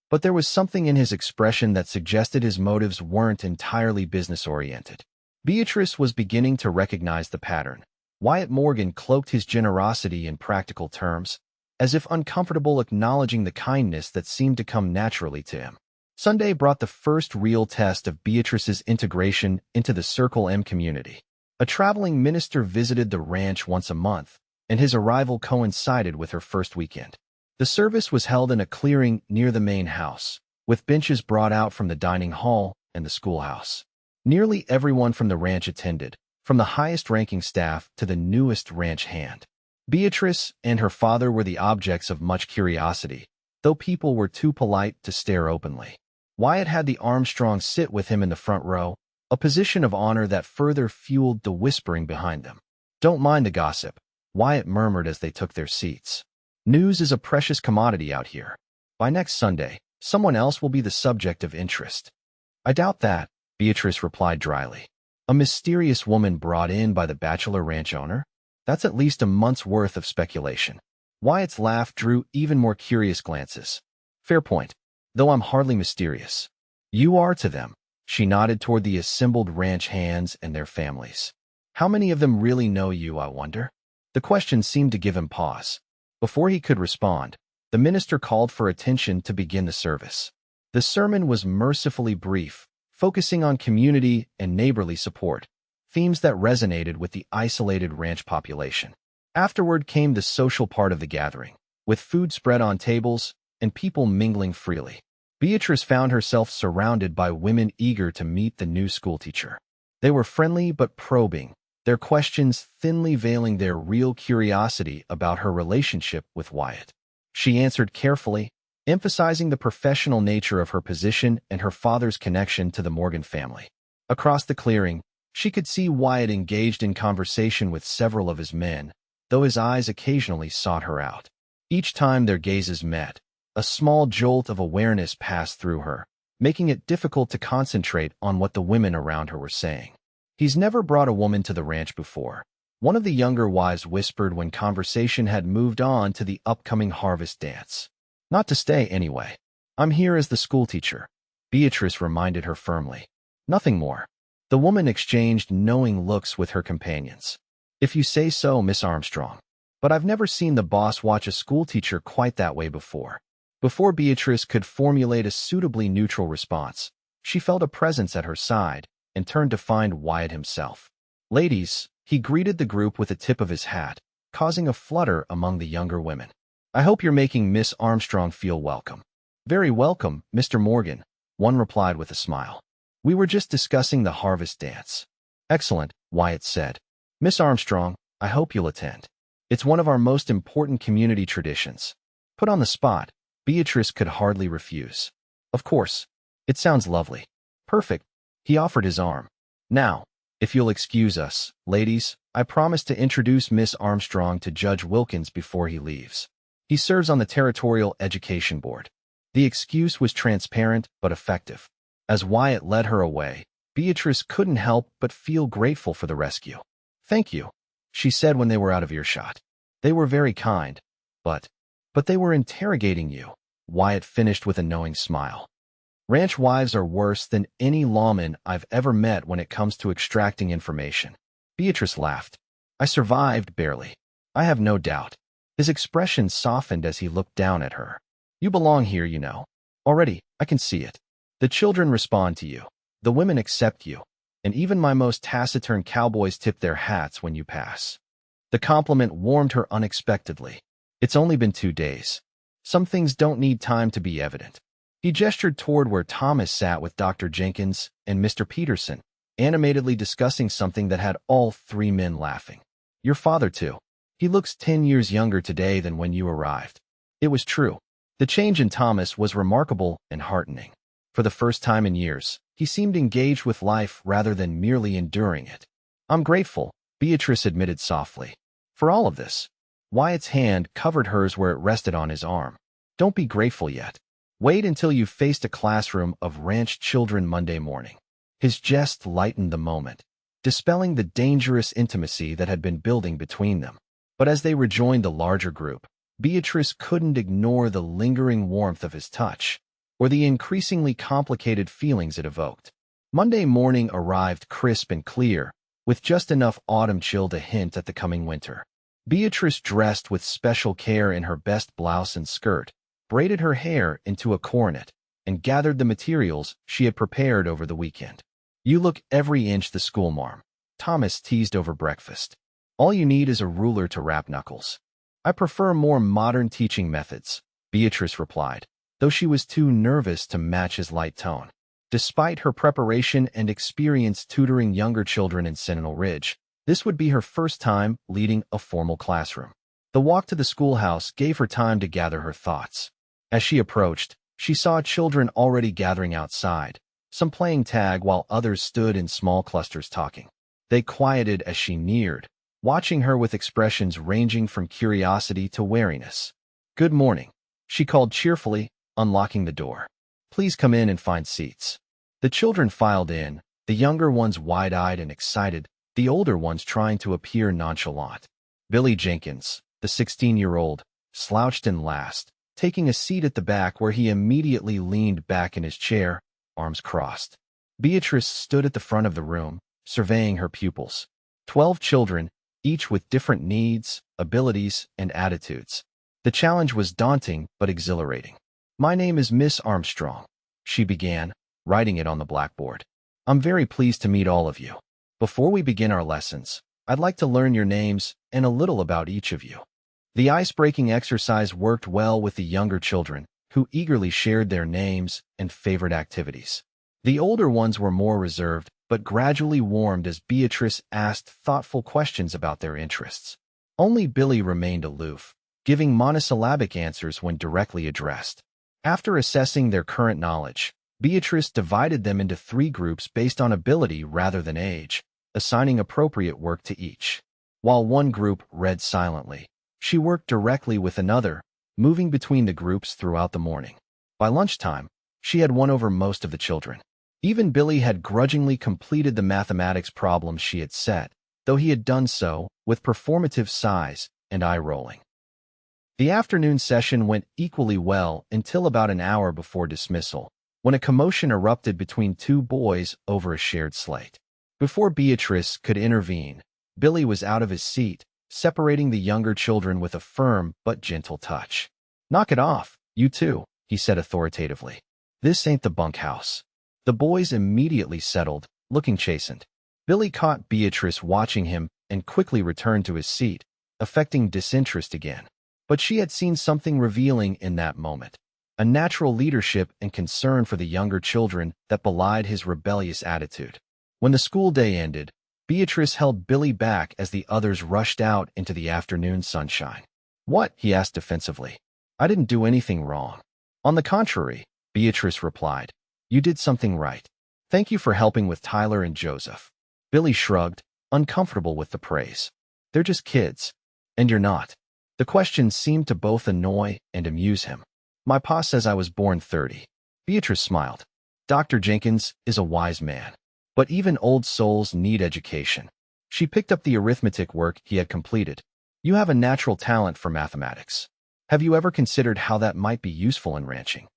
But there was something in his expression that suggested his motives weren't entirely business-oriented. Beatrice was beginning to recognize the pattern. Wyatt Morgan cloaked his generosity in practical terms, as if uncomfortable acknowledging the kindness that seemed to come naturally to him. Sunday brought the first real test of Beatrice's integration into the Circle M community. A traveling minister visited the ranch once a month, and his arrival coincided with her first weekend. The service was held in a clearing near the main house, with benches brought out from the dining hall and the schoolhouse. Nearly everyone from the ranch attended, from the highest-ranking staff to the newest ranch hand. Beatrice and her father were the objects of much curiosity, though people were too polite to stare openly. Wyatt had the Armstrongs sit with him in the front row, a position of honor that further fueled the whispering behind them. Don't mind the gossip, Wyatt murmured as they took their seats. News is a precious commodity out here. By next Sunday, someone else will be the subject of interest. I doubt that, Beatrice replied dryly. A mysterious woman brought in by the bachelor ranch owner? That's at least a month's worth of speculation. Wyatt's laugh drew even more curious glances. Fair point, though I'm hardly mysterious. You are to them. She nodded toward the assembled ranch hands and their families. How many of them really know you, I wonder? The question seemed to give him pause. Before he could respond, the minister called for attention to begin the service. The sermon was mercifully brief, focusing on community and neighborly support, themes that resonated with the isolated ranch population. Afterward came the social part of the gathering, with food spread on tables and people mingling freely. Beatrice found herself surrounded by women eager to meet the new schoolteacher. They were friendly but probing, their questions thinly veiling their real curiosity about her relationship with Wyatt. She answered carefully, emphasizing the professional nature of her position and her father's connection to the Morgan family. Across the clearing, she could see Wyatt engaged in conversation with several of his men, though his eyes occasionally sought her out. Each time their gazes met, a small jolt of awareness passed through her, making it difficult to concentrate on what the women around her were saying. He's never brought a woman to the ranch before, one of the younger wives whispered when conversation had moved on to the upcoming harvest dance. Not to stay, anyway. I'm here as the schoolteacher, Beatrice reminded her firmly. Nothing more. The woman exchanged knowing looks with her companions. If you say so, Miss Armstrong. But I've never seen the boss watch a schoolteacher quite that way before. Before Beatrice could formulate a suitably neutral response, she felt a presence at her side and turned to find Wyatt himself. Ladies, he greeted the group with a tip of his hat, causing a flutter among the younger women. I hope you're making Miss Armstrong feel welcome. Very welcome, Mr. Morgan, one replied with a smile. We were just discussing the harvest dance. Excellent, Wyatt said. Miss Armstrong, I hope you'll attend. It's one of our most important community traditions. Put on the spot, Beatrice could hardly refuse. Of course. It sounds lovely. Perfect. He offered his arm. Now, if you'll excuse us, ladies, I promise to introduce Miss Armstrong to Judge Wilkins before he leaves. He serves on the Territorial Education Board. The excuse was transparent but effective. As Wyatt led her away, Beatrice couldn't help but feel grateful for the rescue. "Thank you," she said when they were out of earshot. "They were very kind, but they were interrogating you," Wyatt finished with a knowing smile. "Ranch wives are worse than any lawman I've ever met when it comes to extracting information." Beatrice laughed. "I survived, barely. I have no doubt." His expression softened as he looked down at her. "You belong here, you know. Already, I can see it. The children respond to you. The women accept you. And even my most taciturn cowboys tip their hats when you pass." The compliment warmed her unexpectedly. "It's only been 2 days. Some things don't need time to be evident." He gestured toward where Thomas sat with Dr. Jenkins and Mr. Peterson, animatedly discussing something that had all 3 men laughing. "Your father, too. He looks 10 years younger today than when you arrived." It was true. The change in Thomas was remarkable and heartening. For the first time in years, he seemed engaged with life rather than merely enduring it. "I'm grateful," Beatrice admitted softly, "for all of this." Wyatt's hand covered hers where it rested on his arm. "Don't be grateful yet. Wait until you've faced a classroom of ranch children Monday morning." His jest lightened the moment, dispelling the dangerous intimacy that had been building between them. But as they rejoined the larger group, Beatrice couldn't ignore the lingering warmth of his touch, or the increasingly complicated feelings it evoked. Monday morning arrived crisp and clear, with just enough autumn chill to hint at the coming winter. Beatrice dressed with special care in her best blouse and skirt, braided her hair into a coronet, and gathered the materials she had prepared over the weekend. "You look every inch the schoolmarm," Thomas teased over breakfast. "All you need is a ruler to wrap knuckles." "I prefer more modern teaching methods," Beatrice replied, though she was too nervous to match his light tone. Despite her preparation and experience tutoring younger children in Sentinel Ridge, this would be her first time leading a formal classroom. The walk to the schoolhouse gave her time to gather her thoughts. As she approached, she saw children already gathering outside, some playing tag while others stood in small clusters talking. They quieted as she neared, watching her with expressions ranging from curiosity to wariness. "Good morning," she called cheerfully, unlocking the door. "Please come in and find seats." The children filed in, the younger ones wide-eyed and excited, the older ones trying to appear nonchalant. Billy Jenkins, the 16-year-old, slouched in last, taking a seat at the back where he immediately leaned back in his chair, arms crossed. Beatrice stood at the front of the room, surveying her pupils. 12 children, each with different needs, abilities, and attitudes. The challenge was daunting but exhilarating. "My name is Miss Armstrong," she began, writing it on the blackboard. "I'm very pleased to meet all of you. Before we begin our lessons, I'd like to learn your names and a little about each of you." The ice-breaking exercise worked well with the younger children, who eagerly shared their names and favorite activities. The older ones were more reserved, but gradually warmed as Beatrice asked thoughtful questions about their interests. Only Billy remained aloof, giving monosyllabic answers when directly addressed. After assessing their current knowledge, Beatrice divided them into 3 groups based on ability rather than age, assigning appropriate work to each. While one group read silently, she worked directly with another, moving between the groups throughout the morning. By lunchtime, she had won over most of the children. Even Billy had grudgingly completed the mathematics problems she had set, though he had done so with performative sighs and eye-rolling. The afternoon session went equally well until about an hour before dismissal, when a commotion erupted between 2 boys over a shared slate. Before Beatrice could intervene, Billy was out of his seat, separating the younger children with a firm but gentle touch. "Knock it off, you two," he said authoritatively. "This ain't the bunkhouse." The boys immediately settled, looking chastened. Billy caught Beatrice watching him and quickly returned to his seat, affecting disinterest again. But she had seen something revealing in that moment, a natural leadership and concern for the younger children that belied his rebellious attitude. When the school day ended, Beatrice held Billy back as the others rushed out into the afternoon sunshine. "What?" he asked defensively. "I didn't do anything wrong." "On the contrary," Beatrice replied, "you did something right. Thank you for helping with Tyler and Joseph." Billy shrugged, uncomfortable with the praise. "They're just kids. And you're not." The question seemed to both annoy and amuse him. "My pa says I was born 30. Beatrice smiled. "Dr. Jenkins is a wise man. But even old souls need education. She picked up the arithmetic work he had completed. You have a natural talent for mathematics. Have you ever considered how that might be useful in ranching?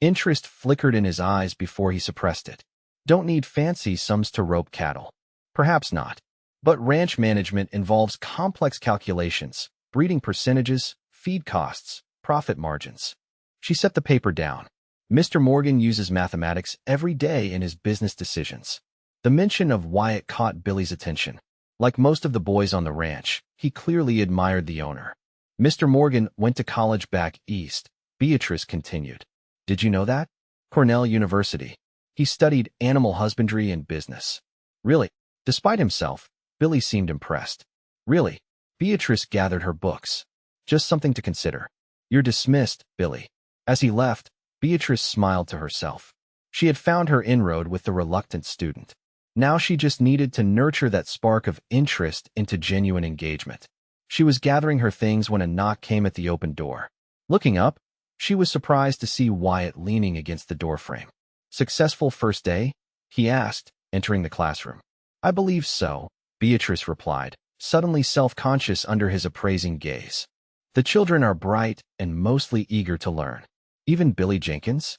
Interest flickered in his eyes before he suppressed it. Don't need fancy sums to rope cattle. Perhaps not. But ranch management involves complex calculations, breeding percentages, feed costs, profit margins. She set the paper down. Mr. Morgan uses mathematics every day in his business decisions. The mention of Wyatt caught Billy's attention. Like most of the boys on the ranch, he clearly admired the owner. Mr. Morgan went to college back east, Beatrice continued. Did you know that? Cornell University. He studied animal husbandry and business. Really? Despite himself, Billy seemed impressed. Really? Beatrice gathered her books. Just something to consider. You're dismissed, Billy. As he left, Beatrice smiled to herself. She had found her inroad with the reluctant student. Now she just needed to nurture that spark of interest into genuine engagement. She was gathering her things when a knock came at the open door. Looking up, she was surprised to see Wyatt leaning against the doorframe. Successful first day? He asked, entering the classroom. I believe so, Beatrice replied, suddenly self-conscious under his appraising gaze. The children are bright and mostly eager to learn. Even Billy Jenkins?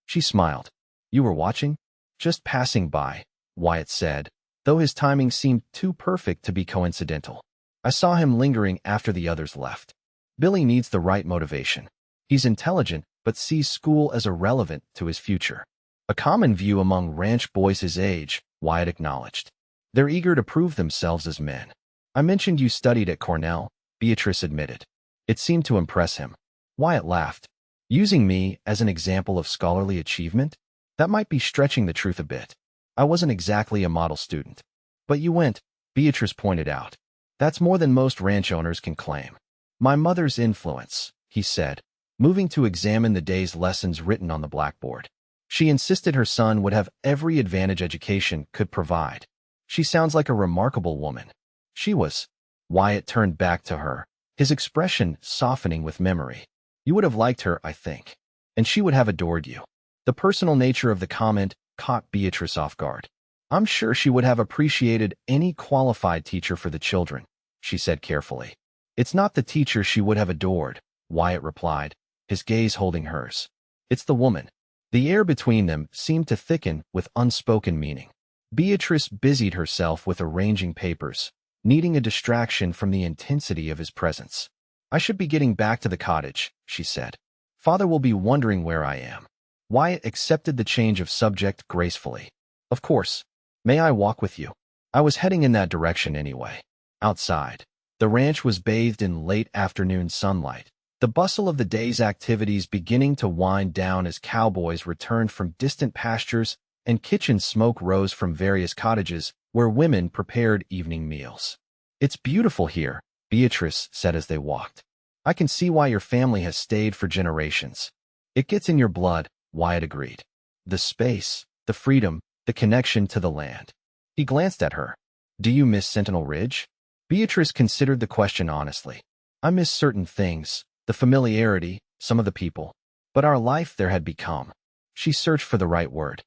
She smiled. You were watching? Just passing by, Wyatt said, though his timing seemed too perfect to be coincidental. I saw him lingering after the others left. Billy needs the right motivation. He's intelligent, but sees school as irrelevant to his future. A common view among ranch boys his age, Wyatt acknowledged. They're eager to prove themselves as men. I mentioned you studied at Cornell, Beatrice admitted. It seemed to impress him. Wyatt laughed. Using me as an example of scholarly achievement? That might be stretching the truth a bit. I wasn't exactly a model student. But you went, Beatrice pointed out. That's more than most ranch owners can claim. My mother's influence, he said, moving to examine the day's lessons written on the blackboard. She insisted her son would have every advantage education could provide. She sounds like a remarkable woman. She was. Wyatt turned back to her, his expression softening with memory. You would have liked her, I think. And she would have adored you. The personal nature of the comment caught Beatrice off guard. I'm sure she would have appreciated any qualified teacher for the children, she said carefully. It's not the teacher she would have adored, Wyatt replied, his gaze holding hers. It's the woman. The air between them seemed to thicken with unspoken meaning. Beatrice busied herself with arranging papers, needing a distraction from the intensity of his presence. I should be getting back to the cottage, she said. Father will be wondering where I am. Wyatt accepted the change of subject gracefully. Of course. May I walk with you? I was heading in that direction anyway. Outside, the ranch was bathed in late afternoon sunlight, the bustle of the day's activities beginning to wind down as cowboys returned from distant pastures and kitchen smoke rose from various cottages where women prepared evening meals. It's beautiful here, Beatrice said as they walked. I can see why your family has stayed for generations. It gets in your blood, Wyatt agreed. The space, the freedom, the connection to the land. He glanced at her. Do you miss Sentinel Ridge? Beatrice considered the question honestly. I miss certain things, the familiarity, some of the people. But our life there had become. She searched for the right word.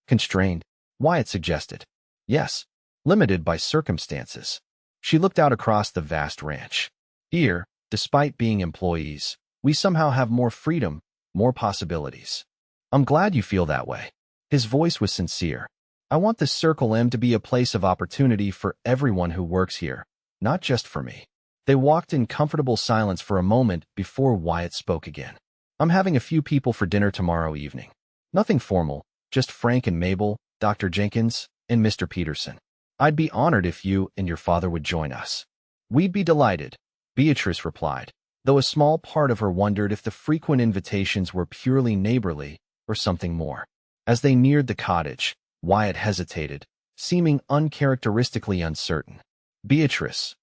Constrained, Wyatt suggested. Yes, limited by circumstances. She looked out across the vast ranch. Here, despite being employees, we somehow have more freedom, more possibilities. I'm glad you feel that way. His voice was sincere. I want the Circle M to be a place of opportunity for everyone who works here, not just for me. They walked in comfortable silence for a moment before Wyatt spoke again. I'm having a few people for dinner tomorrow evening. Nothing formal, just Frank and Mabel, Dr. Jenkins, and Mr. Peterson. I'd be honored if you and your father would join us. We'd be delighted, Beatrice replied, though a small part of her wondered if the frequent invitations were purely neighborly or something more. As they neared the cottage, Wyatt hesitated, seeming uncharacteristically uncertain. Beatrice.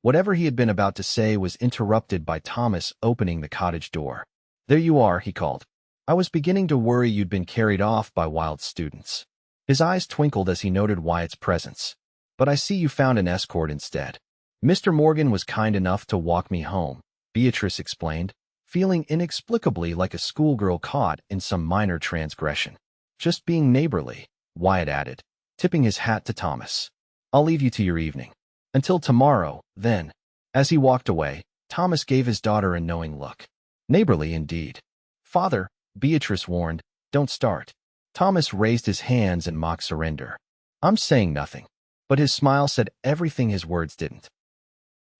Whatever he had been about to say was interrupted by Thomas opening the cottage door. There you are, he called. I was beginning to worry you'd been carried off by wild students. His eyes twinkled as he noted Wyatt's presence. But I see you found an escort instead. Mr. Morgan was kind enough to walk me home, Beatrice explained, feeling inexplicably like a schoolgirl caught in some minor transgression. Just being neighborly, Wyatt added. tipping his hat to Thomas. "I'll leave you to your evening. Until tomorrow, then." As he walked away, Thomas gave his daughter a knowing look. Neighborly indeed. "Father," Beatrice warned, "don't start." Thomas raised his hands in mock surrender. "I'm saying nothing." But his smile said everything his words didn't.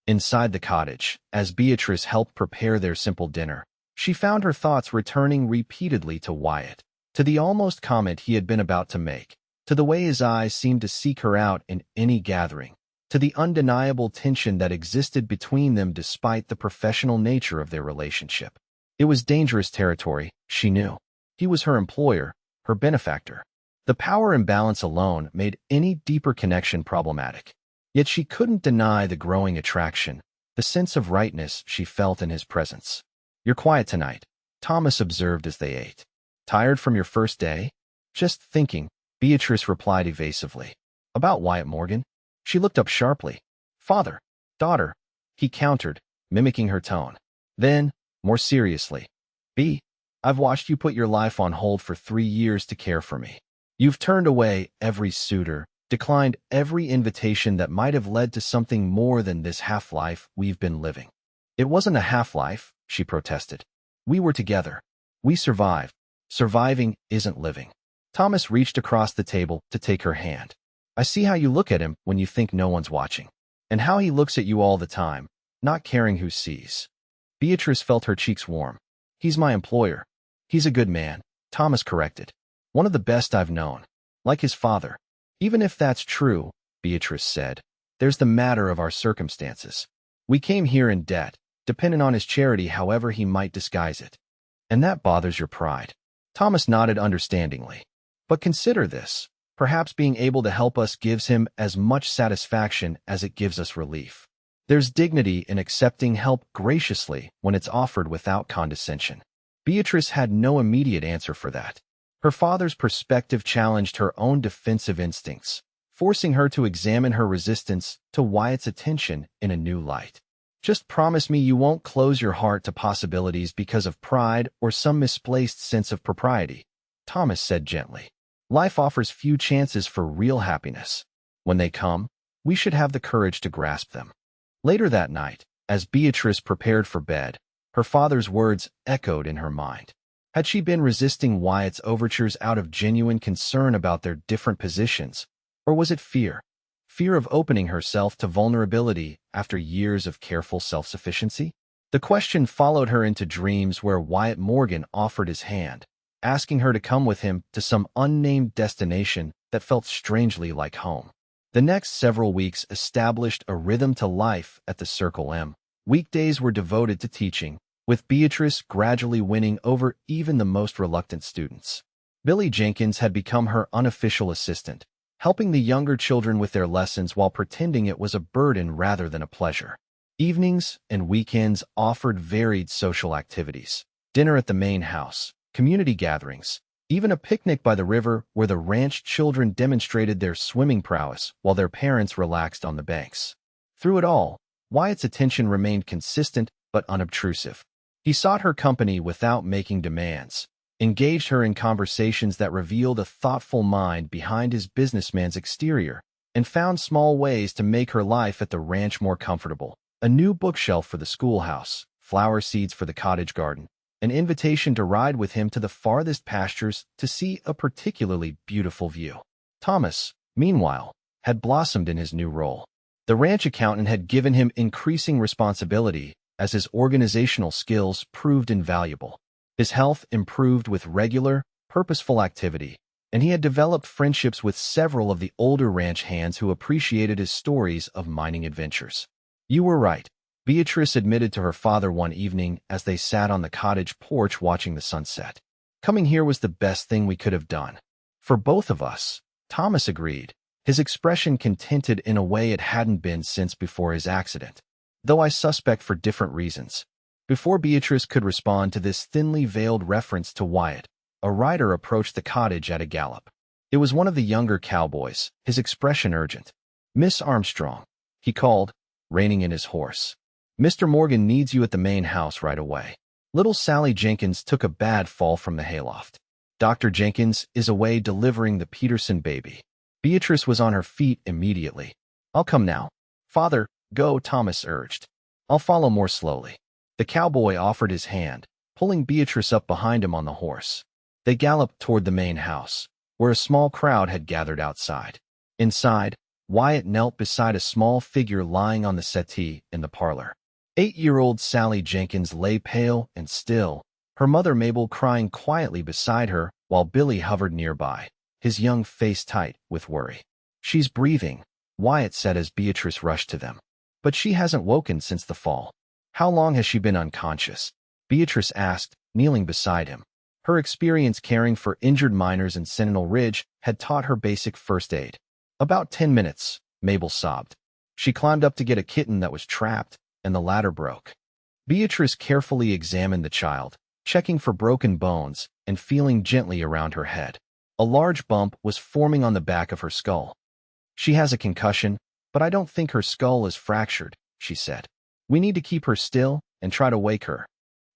Inside the cottage, as Beatrice helped prepare their simple dinner, she found her thoughts returning repeatedly to Wyatt, to the almost comment he had been about to make, to the way his eyes seemed to seek her out in any gathering, to the undeniable tension that existed between them despite the professional nature of their relationship. It was dangerous territory, she knew. He was her employer, her benefactor. The power imbalance alone made any deeper connection problematic. Yet she couldn't deny the growing attraction, the sense of rightness she felt in his presence. "You're quiet tonight," Thomas observed as they ate. "Tired from your first day?" "Just thinking," Beatrice replied evasively. "About Wyatt Morgan?" She looked up sharply. "Father, daughter," he countered, mimicking her tone. Then, more seriously, I've watched you put your life on hold for 3 years to care for me. You've turned away every suitor, declined every invitation that might have led to something more than this half-life we've been living." "It wasn't a half-life," she protested. "We were together. We survived. Surviving isn't living." Thomas reached across the table to take her hand. "I see how you look at him when you think no one's watching. And how he looks at you all the time, not caring who sees." Beatrice felt her cheeks warm. "He's my employer. He's a good man," Thomas corrected. "One of the best I've known. Like his father." "Even if that's true," Beatrice said, "there's the matter of our circumstances. We came here in debt, dependent on his charity however he might disguise it. And that bothers your pride." Thomas nodded understandingly. "But consider this. Perhaps being able to help us gives him as much satisfaction as it gives us relief. There's dignity in accepting help graciously when it's offered without condescension." Beatrice had no immediate answer for that. Her father's perspective challenged her own defensive instincts, forcing her to examine her resistance to Wyatt's attention in a new light. "Just promise me you won't close your heart to possibilities because of pride or some misplaced sense of propriety," Thomas said gently. "Life offers few chances for real happiness. When they come, we should have the courage to grasp them." Later that night, as Beatrice prepared for bed, her father's words echoed in her mind. Had she been resisting Wyatt's overtures out of genuine concern about their different positions, or was it fear? Fear of opening herself to vulnerability after years of careful self-sufficiency? The question followed her into dreams where Wyatt Morgan offered his hand, asking her to come with him to some unnamed destination that felt strangely like home. The next several weeks established a rhythm to life at the Circle M. Weekdays were devoted to teaching, with Beatrice gradually winning over even the most reluctant students. Billy Jenkins had become her unofficial assistant, helping the younger children with their lessons while pretending it was a burden rather than a pleasure. Evenings and weekends offered varied social activities: dinner at the main house, community gatherings, even a picnic by the river where the ranch children demonstrated their swimming prowess while their parents relaxed on the banks. Through it all, Wyatt's attention remained consistent but unobtrusive. He sought her company without making demands, engaged her in conversations that revealed a thoughtful mind behind his businessman's exterior, and found small ways to make her life at the ranch more comfortable. A new bookshelf for the schoolhouse, flower seeds for the cottage garden, an invitation to ride with him to the farthest pastures to see a particularly beautiful view. Thomas, meanwhile, had blossomed in his new role. The ranch accountant had given him increasing responsibility as his organizational skills proved invaluable. His health improved with regular, purposeful activity, and he had developed friendships with several of the older ranch hands who appreciated his stories of mining adventures. "You were right," Beatrice admitted to her father one evening as they sat on the cottage porch watching the sunset. "Coming here was the best thing we could have done. For both of us," Thomas agreed, his expression contented in a way it hadn't been since before his accident. "Though I suspect for different reasons." Before Beatrice could respond to this thinly veiled reference to Wyatt, a rider approached the cottage at a gallop. It was one of the younger cowboys, his expression urgent. "Miss Armstrong," he called, reining in his horse. "Mr. Morgan needs you at the main house right away. Little Sally Jenkins took a bad fall from the hayloft. Dr. Jenkins is away delivering the Peterson baby." Beatrice was on her feet immediately. "I'll come now." "Father, go," Thomas urged. "I'll follow more slowly." The cowboy offered his hand, pulling Beatrice up behind him on the horse. They galloped toward the main house, where a small crowd had gathered outside. Inside, Wyatt knelt beside a small figure lying on the settee in the parlor. 8-year-old Sally Jenkins lay pale and still, her mother Mabel crying quietly beside her while Billy hovered nearby, his young face tight with worry. "She's breathing," Wyatt said as Beatrice rushed to them. "But she hasn't woken since the fall." "How long has she been unconscious?" Beatrice asked, kneeling beside him. Her experience caring for injured miners in Sentinel Ridge had taught her basic first aid. "About 10 minutes, Mabel sobbed. "She climbed up to get a kitten that was trapped, and the ladder broke." Beatrice carefully examined the child, checking for broken bones and feeling gently around her head. A large bump was forming on the back of her skull. "She has a concussion, but I don't think her skull is fractured," she said. "We need to keep her still and try to wake her."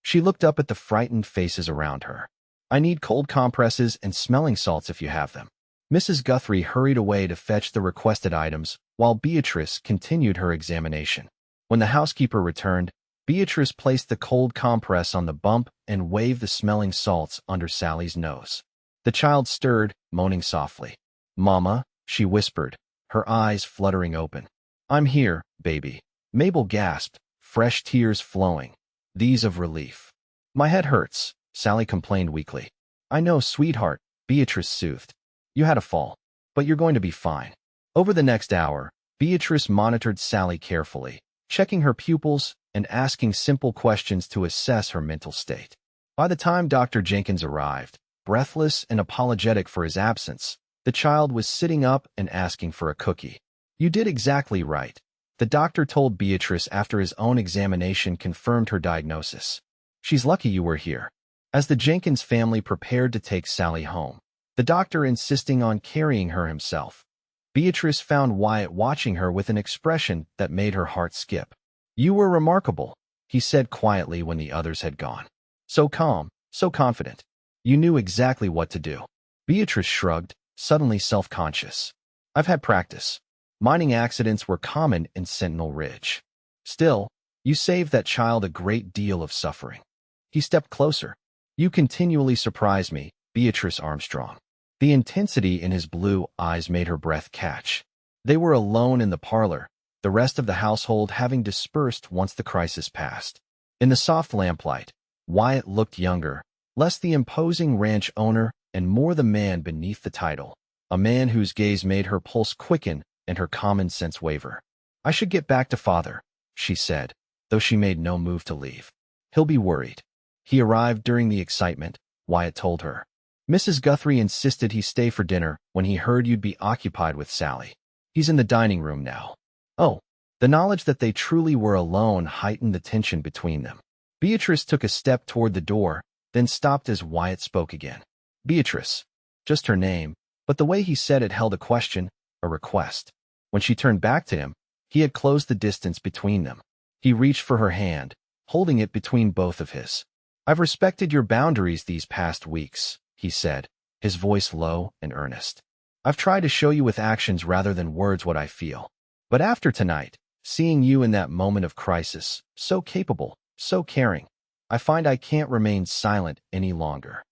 She looked up at the frightened faces around her. "I need cold compresses and smelling salts if you have them." Mrs. Guthrie hurried away to fetch the requested items, while Beatrice continued her examination. When the housekeeper returned, Beatrice placed the cold compress on the bump and waved the smelling salts under Sally's nose. The child stirred, moaning softly. "Mama," she whispered, her eyes fluttering open. "I'm here, baby." Mabel gasped, fresh tears flowing, these of relief. "My head hurts," Sally complained weakly. "I know, sweetheart," Beatrice soothed. "You had a fall, but you're going to be fine." Over the next hour, Beatrice monitored Sally carefully, checking her pupils and asking simple questions to assess her mental state. By the time Dr. Jenkins arrived, breathless and apologetic for his absence, the child was sitting up and asking for a cookie. "You did exactly right," the doctor told Beatrice after his own examination confirmed her diagnosis. "She's lucky you were here." As the Jenkins family prepared to take Sally home, the doctor insisting on carrying her himself, Beatrice found Wyatt watching her with an expression that made her heart skip. "You were remarkable," he said quietly when the others had gone. "So calm, so confident. You knew exactly what to do." Beatrice shrugged, suddenly self-conscious. "I've had practice. Mining accidents were common in Sentinel Ridge. Still, you saved that child a great deal of suffering." He stepped closer. "You continually surprise me, Beatrice Armstrong." The intensity in his blue eyes made her breath catch. They were alone in the parlor, the rest of the household having dispersed once the crisis passed. In the soft lamplight, Wyatt looked younger, less the imposing ranch owner and more the man beneath the title, a man whose gaze made her pulse quicken and her common sense waver. "I should get back to Father," she said, though she made no move to leave. "He'll be worried." "He arrived during the excitement," Wyatt told her. "Mrs. Guthrie insisted he stay for dinner when he heard you'd be occupied with Sally. He's in the dining room now." Oh, the knowledge that they truly were alone heightened the tension between them. Beatrice took a step toward the door, then stopped as Wyatt spoke again. "Beatrice." Just her name, but the way he said it held a question, a request. When she turned back to him, he had closed the distance between them. He reached for her hand, holding it between both of his. "I've respected your boundaries these past weeks," he said, his voice low and earnest. "I've tried to show you with actions rather than words what I feel. But after tonight, seeing you in that moment of crisis, so capable, so caring, I find I can't remain silent any longer."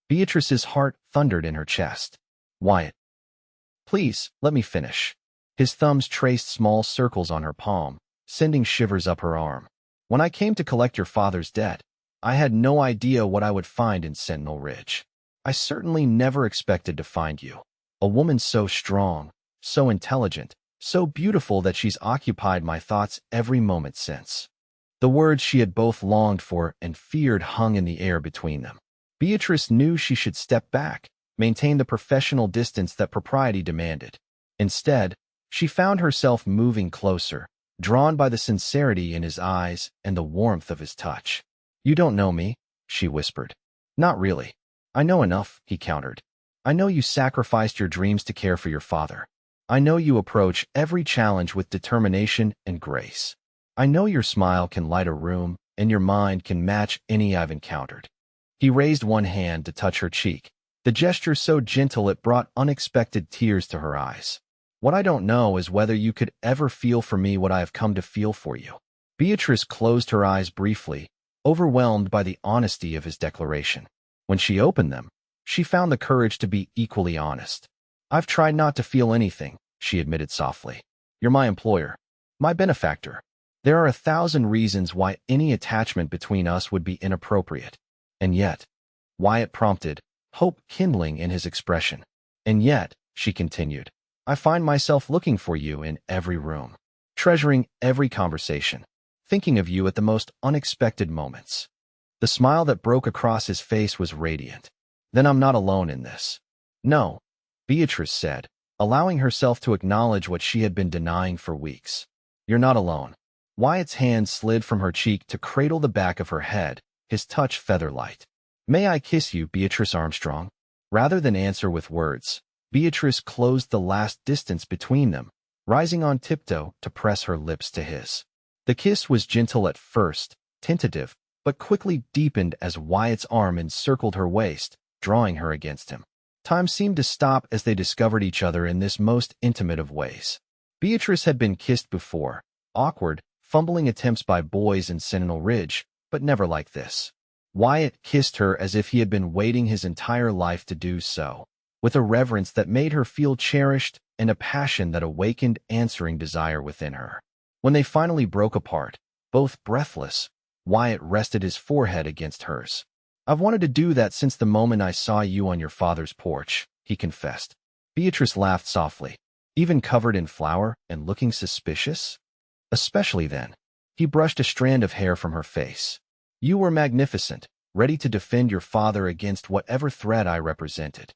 Beatrice's heart thundered in her chest. "Wyatt, please, let me finish." His thumbs traced small circles on her palm, sending shivers up her arm. "When I came to collect your father's debt, I had no idea what I would find in Sentinel Ridge. I certainly never expected to find you. A woman so strong, so intelligent, so beautiful that she's occupied my thoughts every moment since." The words she had both longed for and feared hung in the air between them. Beatrice knew she should step back, maintain the professional distance that propriety demanded. Instead, she found herself moving closer, drawn by the sincerity in his eyes and the warmth of his touch. "You don't know me," she whispered. "Not really." "I know enough," he countered. "I know you sacrificed your dreams to care for your father. I know you approach every challenge with determination and grace. I know your smile can light a room and your mind can match any I've encountered." He raised one hand to touch her cheek, the gesture so gentle it brought unexpected tears to her eyes. What I don't know is whether you could ever feel for me what I have come to feel for you. Beatrice closed her eyes briefly, overwhelmed by the honesty of his declaration. When she opened them, she found the courage to be equally honest. I've tried not to feel anything, she admitted softly. You're my employer, my benefactor. There are 1,000 reasons why any attachment between us would be inappropriate. And yet, Wyatt prompted, hope kindling in his expression. And yet, she continued, I find myself looking for you in every room, treasuring every conversation, thinking of you at the most unexpected moments. The smile that broke across his face was radiant. Then I'm not alone in this. No, Beatrice said, allowing herself to acknowledge what she had been denying for weeks. You're not alone. Wyatt's hand slid from her cheek to cradle the back of her head, his touch feather-light. May I kiss you, Beatrice Armstrong? Rather than answer with words, Beatrice closed the last distance between them, rising on tiptoe to press her lips to his. The kiss was gentle at first, tentative, but quickly deepened as Wyatt's arm encircled her waist, drawing her against him. Time seemed to stop as they discovered each other in this most intimate of ways. Beatrice had been kissed before, awkward, fumbling attempts by boys in Sentinel Ridge, but never like this. Wyatt kissed her as if he had been waiting his entire life to do so, with a reverence that made her feel cherished and a passion that awakened answering desire within her. When they finally broke apart, both breathless, Wyatt rested his forehead against hers. I've wanted to do that since the moment I saw you on your father's porch, he confessed. Beatrice laughed softly, even covered in flour and looking suspicious. Especially then. He brushed a strand of hair from her face. You were magnificent, ready to defend your father against whatever threat I represented.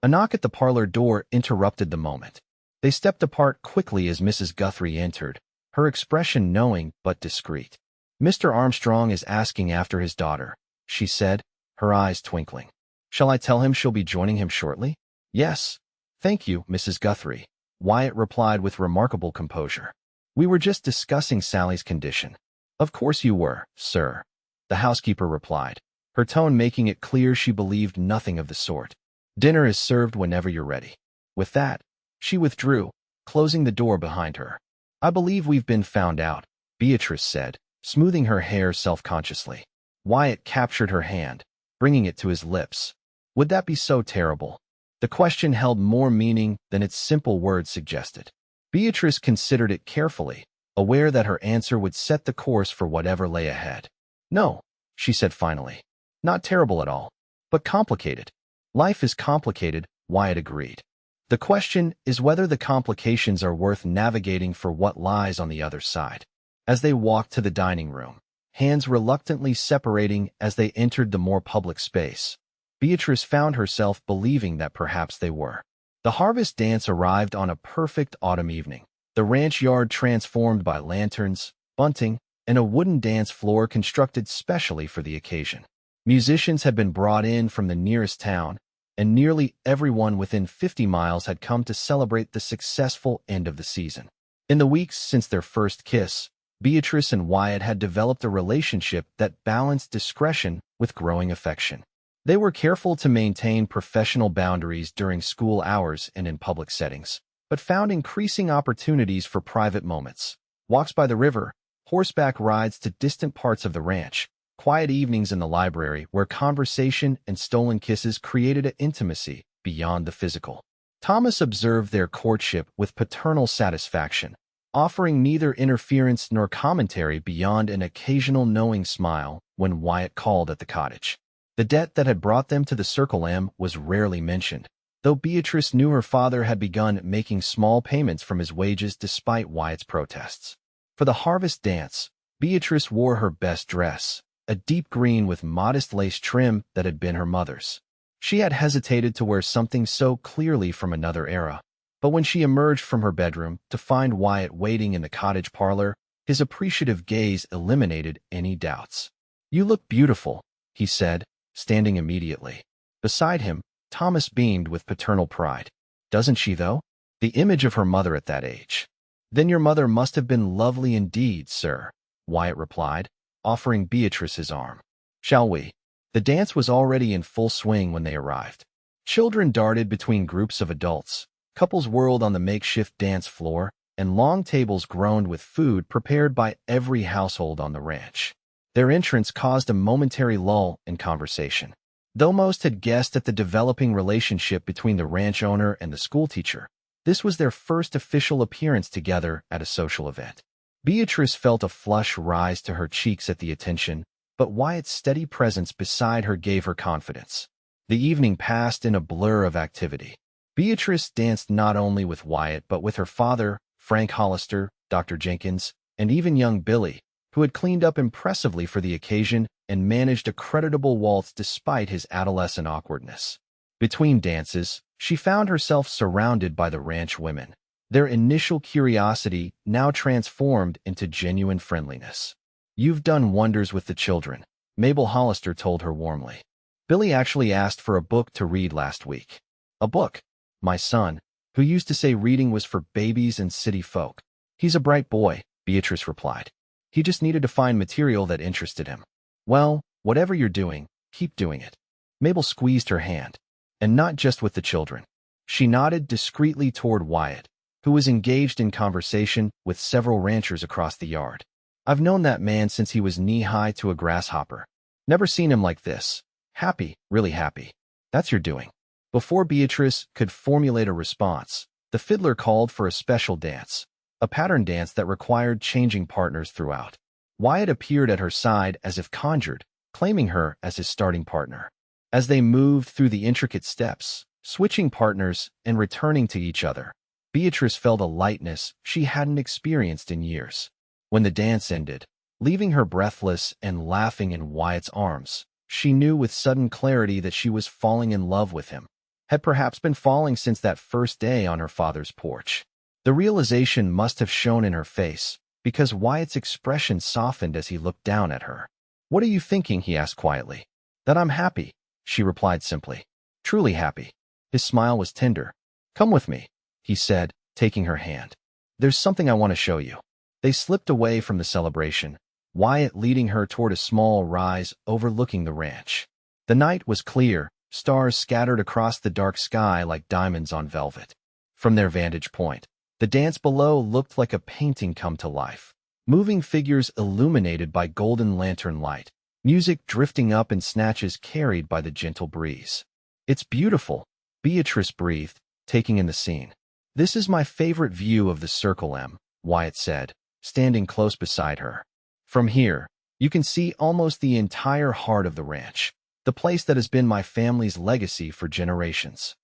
A knock at the parlor door interrupted the moment. They stepped apart quickly as Mrs. Guthrie entered, her expression knowing but discreet. Mr. Armstrong is asking after his daughter, she said, her eyes twinkling. Shall I tell him she'll be joining him shortly? Yes. Thank you, Mrs. Guthrie, Wyatt replied with remarkable composure. We were just discussing Sally's condition. Of course you were, sir, the housekeeper replied, her tone making it clear she believed nothing of the sort. Dinner is served whenever you're ready. With that, she withdrew, closing the door behind her. I believe we've been found out, Beatrice said, smoothing her hair self-consciously. Wyatt captured her hand, bringing it to his lips. Would that be so terrible? The question held more meaning than its simple words suggested. Beatrice considered it carefully, aware that her answer would set the course for whatever lay ahead. No, she said finally. Not terrible at all, but complicated. Life is complicated, Wyatt agreed. The question is whether the complications are worth navigating for what lies on the other side. As they walked to the dining room, hands reluctantly separating as they entered the more public space, Beatrice found herself believing that perhaps they were. The harvest dance arrived on a perfect autumn evening. The ranch yard transformed by lanterns, bunting, and a wooden dance floor constructed specially for the occasion. Musicians had been brought in from the nearest town, and nearly everyone within 50 miles had come to celebrate the successful end of the season. In the weeks since their first kiss, Beatrice and Wyatt had developed a relationship that balanced discretion with growing affection. They were careful to maintain professional boundaries during school hours and in public settings, but found increasing opportunities for private moments. Walks by the river, horseback rides to distant parts of the ranch, quiet evenings in the library where conversation and stolen kisses created an intimacy beyond the physical. Thomas observed their courtship with paternal satisfaction, offering neither interference nor commentary beyond an occasional knowing smile when Wyatt called at the cottage. The debt that had brought them to the Circle M was rarely mentioned, though Beatrice knew her father had begun making small payments from his wages despite Wyatt's protests. For the harvest dance, Beatrice wore her best dress, a deep green with modest lace trim that had been her mother's. She had hesitated to wear something so clearly from another era, but when she emerged from her bedroom to find Wyatt waiting in the cottage parlor, his appreciative gaze eliminated any doubts. You look beautiful, he said, standing immediately. Beside him, Thomas beamed with paternal pride. Doesn't she, though? The image of her mother at that age. Then your mother must have been lovely indeed, sir, Wyatt replied, offering Beatrice his arm. Shall we? The dance was already in full swing when they arrived. Children darted between groups of adults, couples whirled on the makeshift dance floor, and long tables groaned with food prepared by every household on the ranch. Their entrance caused a momentary lull in conversation. Though most had guessed at the developing relationship between the ranch owner and the schoolteacher, this was their first official appearance together at a social event. Beatrice felt a flush rise to her cheeks at the attention, but Wyatt's steady presence beside her gave her confidence. The evening passed in a blur of activity. Beatrice danced not only with Wyatt but with her father, Frank Hollister, Dr. Jenkins, and even young Billy, who had cleaned up impressively for the occasion and managed a creditable waltz despite his adolescent awkwardness. Between dances, she found herself surrounded by the ranch women, their initial curiosity now transformed into genuine friendliness. "You've done wonders with the children," Mabel Hollister told her warmly. "Billy actually asked for a book to read last week." "A book?" "My son, who used to say reading was for babies and city folk. He's a bright boy," Beatrice replied. "He just needed to find material that interested him." "Well, whatever you're doing, keep doing it." Mabel squeezed her hand. "And not just with the children." She nodded discreetly toward Wyatt, who was engaged in conversation with several ranchers across the yard. "I've known that man since he was knee-high to a grasshopper. Never seen him like this. Happy, really happy. That's your doing." Before Beatrice could formulate a response, the fiddler called for a special dance, a pattern dance that required changing partners throughout. Wyatt appeared at her side as if conjured, claiming her as his starting partner. As they moved through the intricate steps, switching partners and returning to each other, Beatrice felt a lightness she hadn't experienced in years. When the dance ended, leaving her breathless and laughing in Wyatt's arms, she knew with sudden clarity that she was falling in love with him, had perhaps been falling since that first day on her father's porch. The realization must have shown in her face, because Wyatt's expression softened as he looked down at her. "What are you thinking?" he asked quietly. "That I'm happy," she replied simply. "Truly happy." His smile was tender. "Come with me," he said, taking her hand. "There's something I want to show you." They slipped away from the celebration, Wyatt leading her toward a small rise overlooking the ranch. The night was clear, stars scattered across the dark sky like diamonds on velvet. From their vantage point, the dance below looked like a painting come to life. Moving figures illuminated by golden lantern light, music drifting up in snatches carried by the gentle breeze. "It's beautiful," Beatrice breathed, taking in the scene. "This is my favorite view of the Circle M," Wyatt said, standing close beside her. "From here, you can see almost the entire heart of the ranch, the place that has been my family's legacy for generations."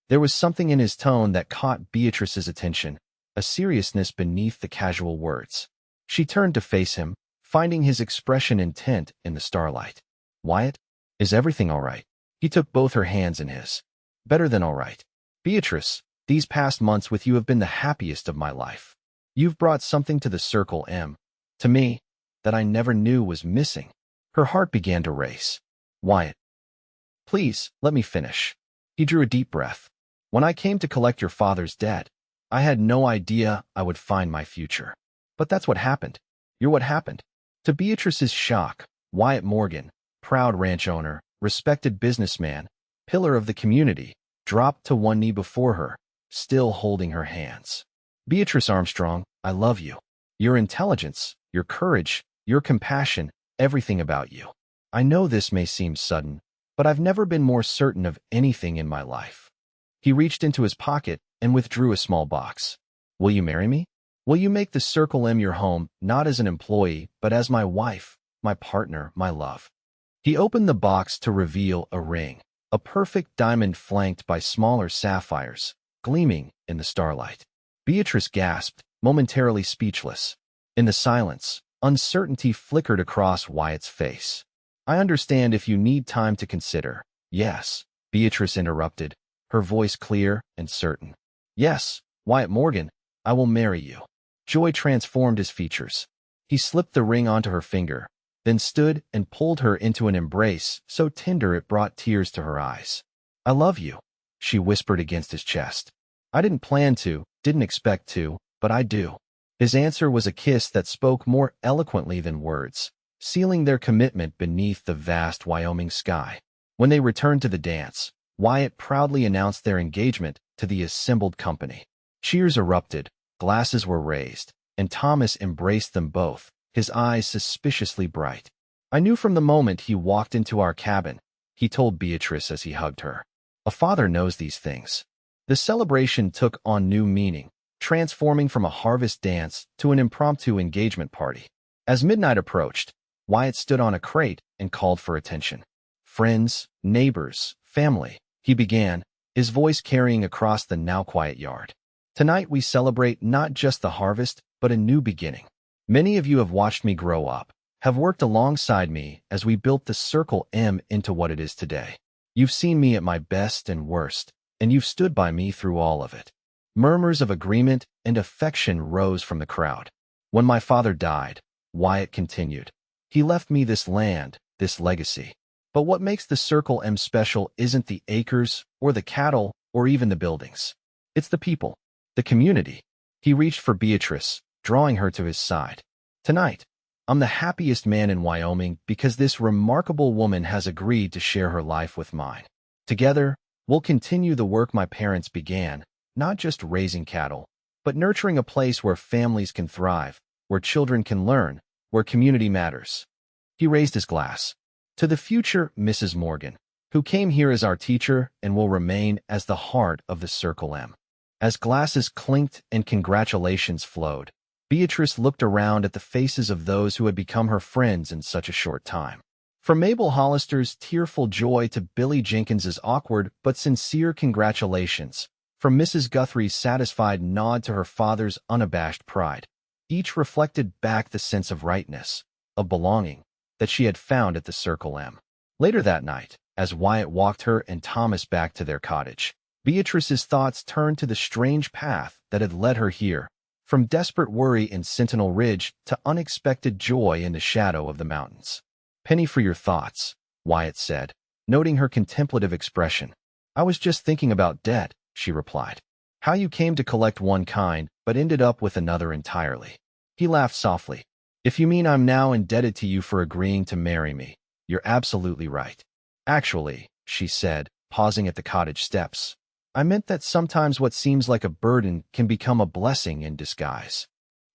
There was something in his tone that caught Beatrice's attention, a seriousness beneath the casual words. She turned to face him, finding his expression intent in the starlight. "Wyatt, is everything all right?" He took both her hands in his. "Better than all right. Beatrice, these past months with you have been the happiest of my life. You've brought something to the Circle M, to me, that I never knew was missing." Her heart began to race. "Wyatt, please, let me finish." He drew a deep breath. "When I came to collect your father's debt, I had no idea I would find my future. But that's what happened. You're what happened." To Beatrice's shock, Wyatt Morgan, proud ranch owner, respected businessman, pillar of the community, dropped to one knee before her, still holding her hands. "Beatrice Armstrong, I love you. Your intelligence, your courage, your compassion, everything about you. I know this may seem sudden, but I've never been more certain of anything in my life." He reached into his pocket and withdrew a small box. "Will you marry me? Will you make the Circle M your home, not as an employee, but as my wife, my partner, my love?" He opened the box to reveal a ring, a perfect diamond flanked by smaller sapphires, gleaming in the starlight. Beatrice gasped, momentarily speechless. In the silence, uncertainty flickered across Wyatt's face. "I understand if you need time to consider." "Yes," Beatrice interrupted, her voice clear and certain. "Yes, Wyatt Morgan, I will marry you." Joy transformed his features. He slipped the ring onto her finger, then stood and pulled her into an embrace so tender it brought tears to her eyes. "I love you," she whispered against his chest. "I didn't plan to, didn't expect to, but I do." His answer was a kiss that spoke more eloquently than words, sealing their commitment beneath the vast Wyoming sky. When they returned to the dance, Wyatt proudly announced their engagement to the assembled company. Cheers erupted, glasses were raised, and Thomas embraced them both, his eyes suspiciously bright. "I knew from the moment he walked into our cabin," he told Beatrice as he hugged her. "A father knows these things." The celebration took on new meaning, transforming from a harvest dance to an impromptu engagement party. As midnight approached, Wyatt stood on a crate and called for attention. "Friends, neighbors, family," he began, his voice carrying across the now quiet yard. "Tonight we celebrate not just the harvest, but a new beginning. Many of you have watched me grow up, have worked alongside me as we built the Circle M into what it is today. You've seen me at my best and worst, and you've stood by me through all of it." Murmurs of agreement and affection rose from the crowd. "When my father died," Wyatt continued, "he left me this land, this legacy. But what makes the Circle M special isn't the acres or the cattle or even the buildings. It's the people, the community." He reached for Beatrice, drawing her to his side. "Tonight, I'm the happiest man in Wyoming because this remarkable woman has agreed to share her life with mine. Together, we'll continue the work my parents began, not just raising cattle, but nurturing a place where families can thrive, where children can learn, where community matters." He raised his glass. "To the future Mrs. Morgan, who came here as our teacher and will remain as the heart of the Circle M." As glasses clinked and congratulations flowed, Beatrice looked around at the faces of those who had become her friends in such a short time. From Mabel Hollister's tearful joy to Billy Jenkins's awkward but sincere congratulations, from Mrs. Guthrie's satisfied nod to her father's unabashed pride, each reflected back the sense of rightness, of belonging, that she had found at the Circle M. Later that night, as Wyatt walked her and Thomas back to their cottage, Beatrice's thoughts turned to the strange path that had led her here, from desperate worry in Sentinel Ridge to unexpected joy in the shadow of the mountains. "Penny for your thoughts," Wyatt said, noting her contemplative expression. "I was just thinking about debt," she replied. "How you came to collect one kind but ended up with another entirely." He laughed softly. "If you mean I'm now indebted to you for agreeing to marry me, you're absolutely right." "Actually," she said, pausing at the cottage steps, "I meant that sometimes what seems like a burden can become a blessing in disguise."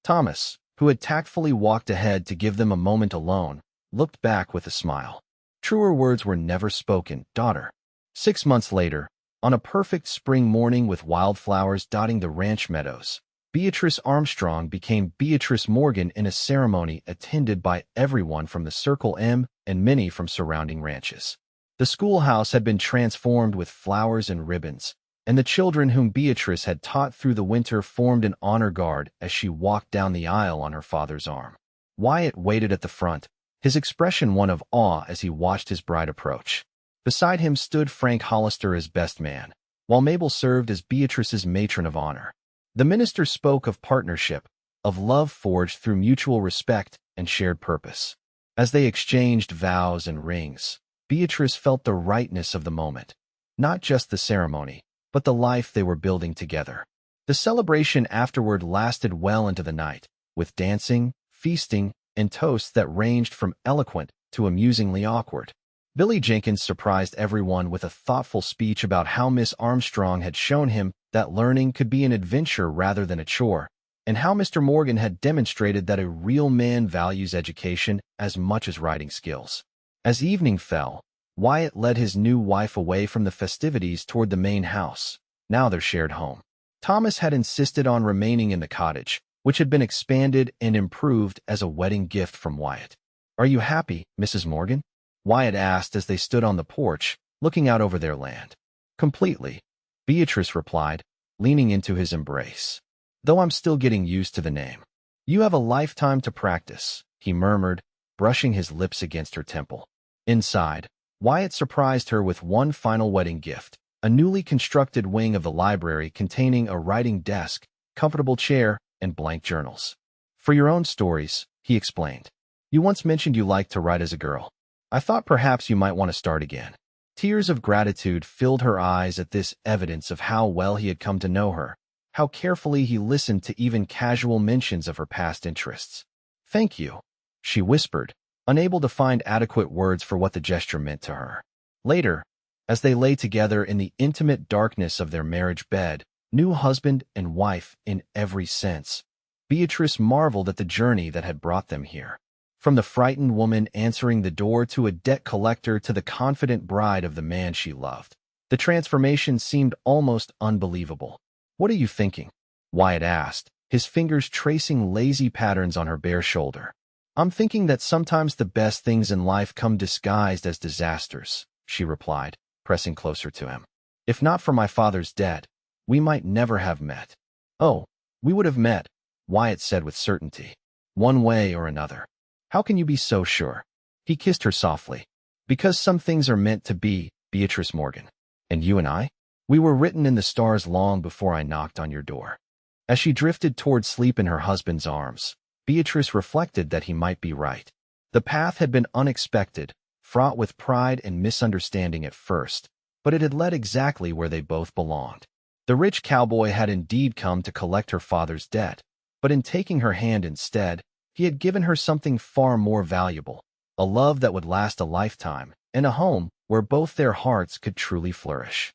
Thomas, who had tactfully walked ahead to give them a moment alone, looked back with a smile. "Truer words were never spoken, daughter." 6 months later, on a perfect spring morning with wildflowers dotting the ranch meadows, Beatrice Armstrong became Beatrice Morgan in a ceremony attended by everyone from the Circle M and many from surrounding ranches. The schoolhouse had been transformed with flowers and ribbons, and the children whom Beatrice had taught through the winter formed an honor guard as she walked down the aisle on her father's arm. Wyatt waited at the front, his expression one of awe as he watched his bride approach. Beside him stood Frank Hollister as best man, while Mabel served as Beatrice's matron of honor. The minister spoke of partnership, of love forged through mutual respect and shared purpose. As they exchanged vows and rings, Beatrice felt the rightness of the moment, not just the ceremony, but the life they were building together. The celebration afterward lasted well into the night, with dancing, feasting, and toasts that ranged from eloquent to amusingly awkward. Billy Jenkins surprised everyone with a thoughtful speech about how Miss Armstrong had shown him that learning could be an adventure rather than a chore, and how Mr. Morgan had demonstrated that a real man values education as much as writing skills. As evening fell, Wyatt led his new wife away from the festivities toward the main house, now their shared home. Thomas had insisted on remaining in the cottage, which had been expanded and improved as a wedding gift from Wyatt. "Are you happy, Mrs. Morgan?" Wyatt asked as they stood on the porch, looking out over their land. "Completely," Beatrice replied, leaning into his embrace. "Though I'm still getting used to the name." "You have a lifetime to practice," he murmured, brushing his lips against her temple. Inside, Wyatt surprised her with one final wedding gift, a newly constructed wing of the library containing a writing desk, comfortable chair, and blank journals. "For your own stories," he explained. "You once mentioned you liked to write as a girl. I thought perhaps you might want to start again." Tears of gratitude filled her eyes at this evidence of how well he had come to know her, how carefully he listened to even casual mentions of her past interests. "Thank you," she whispered, unable to find adequate words for what the gesture meant to her. Later, As they lay together in the intimate darkness of their marriage bed, new husband and wife in every sense, Beatrice marveled at the journey that had brought them here. From the frightened woman answering the door to a debt collector to the confident bride of the man she loved, the transformation seemed almost unbelievable. "What are you thinking?" Wyatt asked, his fingers tracing lazy patterns on her bare shoulder. "I'm thinking that sometimes the best things in life come disguised as disasters," she replied, pressing closer to him. "If not for my father's debt, we might never have met." "Oh, we would have met," Wyatt said with certainty. "One way or another." "How can you be so sure?" He kissed her softly. "Because some things are meant to be, Beatrice Morgan. And you and I? We were written in the stars long before I knocked on your door." As she drifted toward sleep in her husband's arms, Beatrice reflected that he might be right. The path had been unexpected, fraught with pride and misunderstanding at first, but it had led exactly where they both belonged. The rich cowboy had indeed come to collect her father's debt, but in taking her hand instead, he had given her something far more valuable, a love that would last a lifetime, and a home where both their hearts could truly flourish.